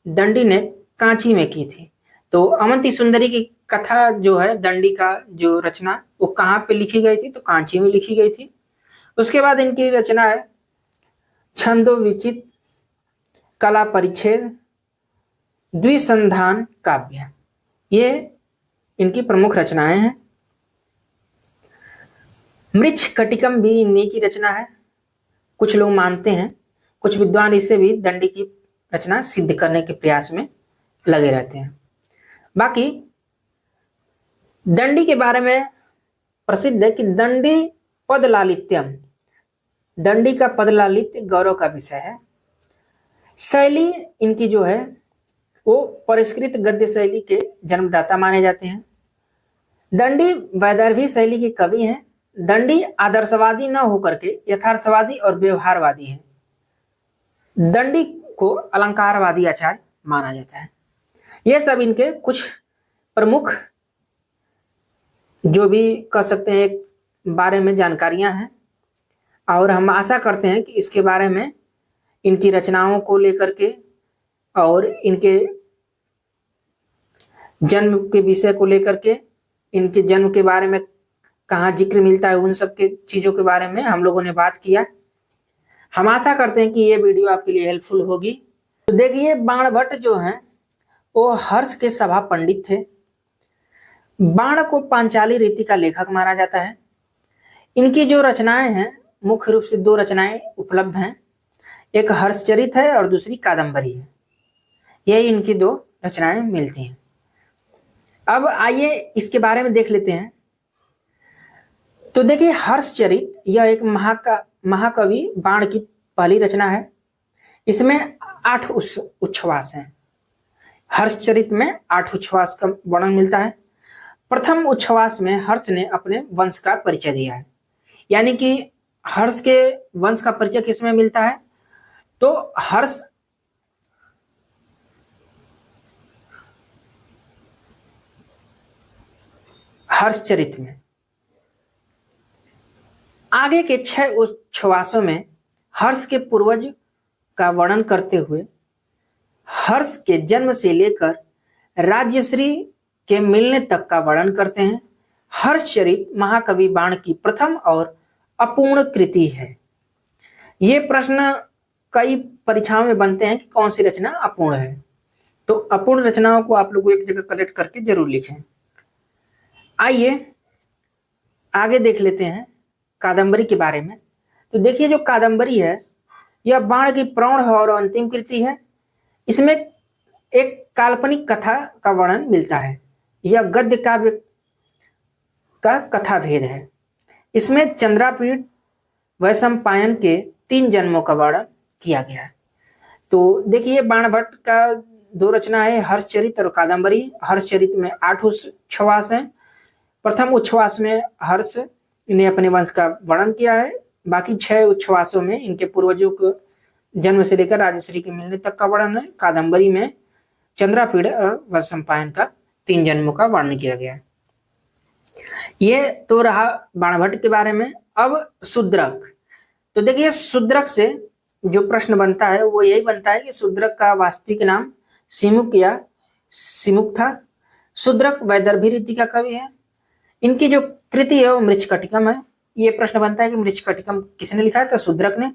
दंडी ने कांची में की थी। तो अवंती सुंदरी की कथा जो है, दंडी का जो रचना, वो कहाँ पे लिखी गई थी, तो कांची में लिखी गई थी। उसके बाद इनकी रचना है छंदो विचित, कला परिच्छेद, द्विसंधान काव्य। ये इनकी प्रमुख रचनाएं हैं। मृच्छ कटिकम भी इन्हीं की रचना है। कुछ लोग मानते हैं, कुछ विद्वान इससे भी दंडी की रचना सिद्ध करने के प्रयास में लगे रहते हैं। बाकी दंडी के बारे में प्रसिद्ध है कि दंडी पद लालित्यम, दंडी का पद लालित्य गौरव का विषय है। शैली इनकी जो है वो परिष्कृत गद्य शैली के जन्मदाता माने जाते हैं। दंडी वैदर्भी शैली के कवि हैं। दंडी आदर्शवादी न होकर के यथार्थवादी और व्यवहारवादी हैं। दंडी को अलंकारवादी आचार्य माना जाता है। यह सब इनके कुछ प्रमुख जो भी कह सकते हैं एक बारे में जानकारियां हैं, और हम आशा करते हैं कि इसके बारे में, इनकी रचनाओं को लेकर के और इनके जन्म के विषय को लेकर के, इनके जन्म के बारे में कहाँ जिक्र मिलता है, उन सब के चीज़ों के बारे में हम लोगों ने बात किया। हम आशा करते हैं कि ये वीडियो आपके लिए हेल्पफुल होगी। तो देखिए, बाणभट्ट जो हैं वो हर्ष के सभा पंडित थे। बाण को पांचाली रीति का लेखक माना जाता है। इनकी जो रचनाएं हैं, मुख्य रूप से 2 रचनाएं उपलब्ध हैं। एक हर्षचरित है और दूसरी कादंबरी है। यही इनकी 2 रचनाएं मिलती हैं। अब आइए इसके बारे में देख लेते हैं। तो देखिए, हर्षचरित यह एक महाकवि बाण की पहली रचना है। इसमें 8 उच्छ्वास हैं। हर्षचरित में 8 उच्छ्वास का वर्णन मिलता है। प्रथम उच्छ्वास में हर्ष ने अपने वंश का परिचय दिया है, यानी कि हर्ष के वंश का परिचय किसमें मिलता है, तो हर्षचरित में। आगे के 6 उच्छ्वासों में हर्ष के पूर्वज का वर्णन करते हुए हर्ष के जन्म से लेकर राज्यश्री के मिलने तक का वर्णन करते हैं। हर्षचरित महाकवि बाण की प्रथम और अपूर्ण कृति है। ये प्रश्न कई परीक्षाओं में बनते हैं कि कौन सी रचना अपूर्ण है, तो अपूर्ण रचनाओं को आप लोग एक जगह कलेक्ट करके जरूर लिखें। आइए आगे देख लेते हैं कादंबरी के बारे में। तो देखिए, जो कादंबरी है यह बाण की प्रौढ़ और अंतिम कृति है। इसमें एक काल्पनिक कथा का वर्णन मिलता है। यह गद्य काव्य का कथा भेद है। इसमें चंद्रापीठ वैशंपायन के 3 जन्मों का वर्णन किया गया है। तो देखिए, बाणभट्ट का 2 रचना है, हर्षचरित और कादंबरी। हर्षचरित में 8 उच्छ्वास हैं। प्रथम उच्छ्वास में हर्ष ने अपने वंश का वर्णन किया है। बाकी 6 उच्छ्वासों में इनके पूर्वजों को जन्म से लेकर राजश्री के मिलने तक का वर्णन है। कादंबरी में चंद्रापीड़ और वैशंपायन का 3 जन्मों का वर्णन किया गया है। ये तो रहा बाणभट्ट के बारे में। अब शूद्रक। तो देखिए, शूद्रक से जो प्रश्न बनता है वो यही बनता है कि शूद्रक का वास्तविक नाम सिमुक या सिमुक था। शूद्रक वैदर्भी रीति का कवि है। इनकी जो कृति है वो मृच्छकटिकम है। ये प्रश्न बनता है कि मृच्छकटिकम किसने लिखा है, तो शूद्रक ने।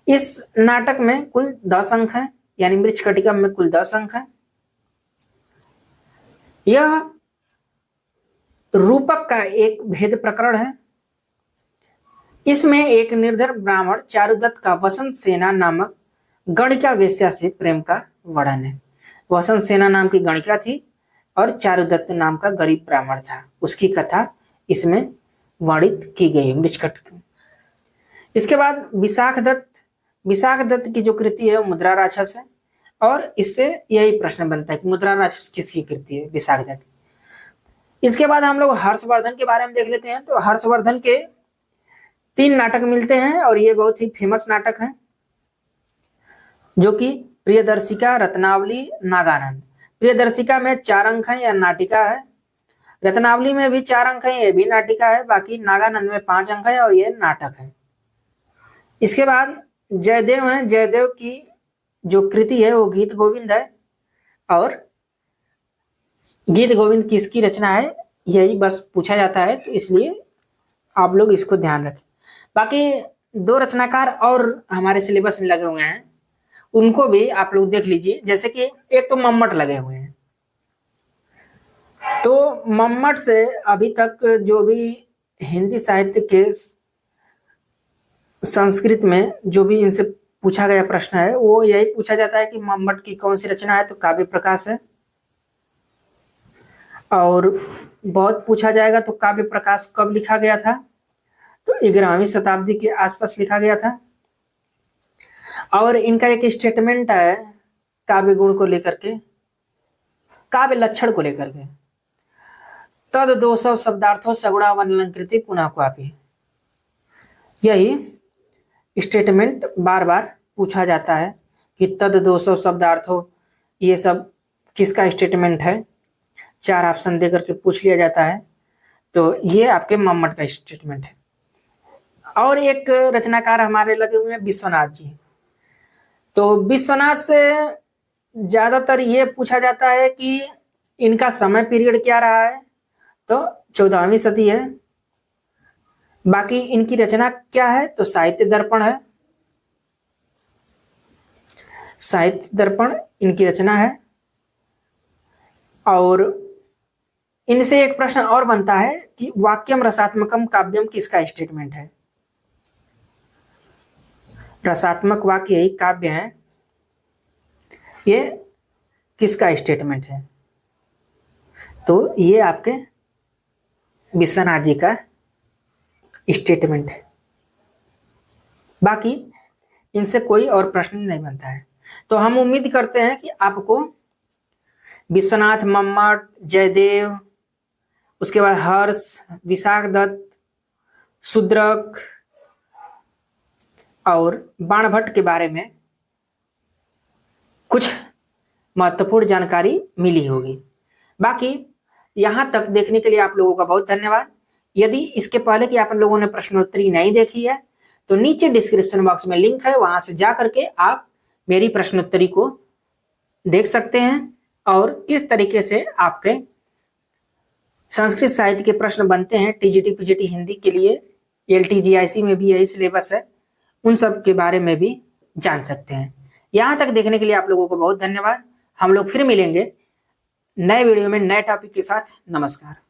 इस नाटक में कुल 10 अंक हैं, यानी मृच्छकटिकम में कुल 10 अंक हैं। यह रूपक का एक भेद प्रकरण है। इसमें एक निर्धर ब्राह्मण चारुदत्त का वसंत सेना नामक गणिका वेश्या से प्रेम का वर्णन है। वसंत सेना नाम की गणिका थी और चारुदत्त नाम का गरीब ब्राह्मण था। उसकी कथा इसमें वर्णित की गई है मृच्छकटिकम। इसके बाद विशाख दत्त। विशाख दत्त की जो कृति है वो मुद्रा राक्षस है, और इससे यही प्रश्न बनता है कि मुद्रा राक्षस किसकी कृति है, विशाख दत्त। इसके बाद हम लोग हर्षवर्धन के बारे में देख लेते हैं। तो हर्षवर्धन के 3 नाटक मिलते हैं और ये बहुत ही फेमस नाटक हैं, जो कि प्रियदर्शिका, रत्नावली, नागानंद। प्रियदर्शिका में 4 अंक हैं, यह नाटिका है। रत्नावली में भी 4 अंक हैं, यह भी नाटिका है। बाकी नागानंद में 5 अंक है और यह नाटक है। इसके बाद जयदेव है। जयदेव की जो कृति है वो गीत गोविंद है, और गीत गोविंद किसकी रचना है यही बस पूछा जाता है, तो इसलिए आप लोग इसको ध्यान रखें। बाकी 2 रचनाकार और हमारे सिलेबस में लगे हुए हैं, उनको भी आप लोग देख लीजिए। जैसे कि एक तो मम्मट लगे हुए हैं। तो मम्मट से अभी तक जो भी हिंदी साहित्य के संस्कृत में जो भी इनसे पूछा गया प्रश्न है वो यही पूछा जाता है कि मम्मट की कौन सी रचना है, तो काव्य प्रकाश है। और बहुत पूछा जाएगा तो काव्य प्रकाश कब लिखा गया था, तो 11वीं शताब्दी के आसपास लिखा गया था। और इनका एक स्टेटमेंट है काव्य गुण को लेकर के, काव्य लक्षण को लेकर के, तद 200 शब्दार्थों सगुणा वर्णलंकृति पुनः क्वापि। यही स्टेटमेंट बार बार पूछा जाता है कि तद 200 शब्दार्थों, ये सब किसका स्टेटमेंट है। 4 ऑप्शन देकर के पूछ लिया जाता है। तो ये आपके मम्मट का स्टेटमेंट है। और एक रचनाकार हमारे लगे हुए हैं विश्वनाथ जी। तो विश्वनाथ से ज्यादातर ये पूछा जाता है कि इनका समय पीरियड क्या रहा है, तो 14वीं सदी है। बाकी इनकी रचना क्या है, तो साहित्य दर्पण है। साहित्य दर्पण इनकी रचना है। और इनसे एक प्रश्न और बनता है कि वाक्यम रसात्मकम काव्यम किसका स्टेटमेंट है। रसात्मक वाक्य ही काव्य है, ये किसका स्टेटमेंट है, तो ये आपके विश्वनाथ जी का स्टेटमेंट है। बाकी इनसे कोई और प्रश्न नहीं बनता है। तो हम उम्मीद करते हैं कि आपको विश्वनाथ, मम्मट, जयदेव, उसके बाद हर्ष, विशाख दत्त, शूद्रक और बाणभट्ट के बारे में कुछ महत्वपूर्ण जानकारी मिली होगी। बाकी यहाँ तक देखने के लिए आप लोगों का बहुत धन्यवाद। यदि इसके पहले कि आप लोगों ने प्रश्नोत्तरी नहीं देखी है तो नीचे डिस्क्रिप्शन बॉक्स में लिंक है, वहां से जा करके आप मेरी प्रश्नोत्तरी को देख सकते हैं और किस तरीके से आपके संस्कृत साहित्य के प्रश्न बनते हैं टीजीटी पीजीटी हिंदी के लिए, एलटीजीआईसी में भी यही सिलेबस है, उन सब के बारे में भी जान सकते हैं। यहां तक देखने के लिए आप लोगों को बहुत धन्यवाद। हम लोग फिर मिलेंगे नए वीडियो में नए टॉपिक के साथ। नमस्कार।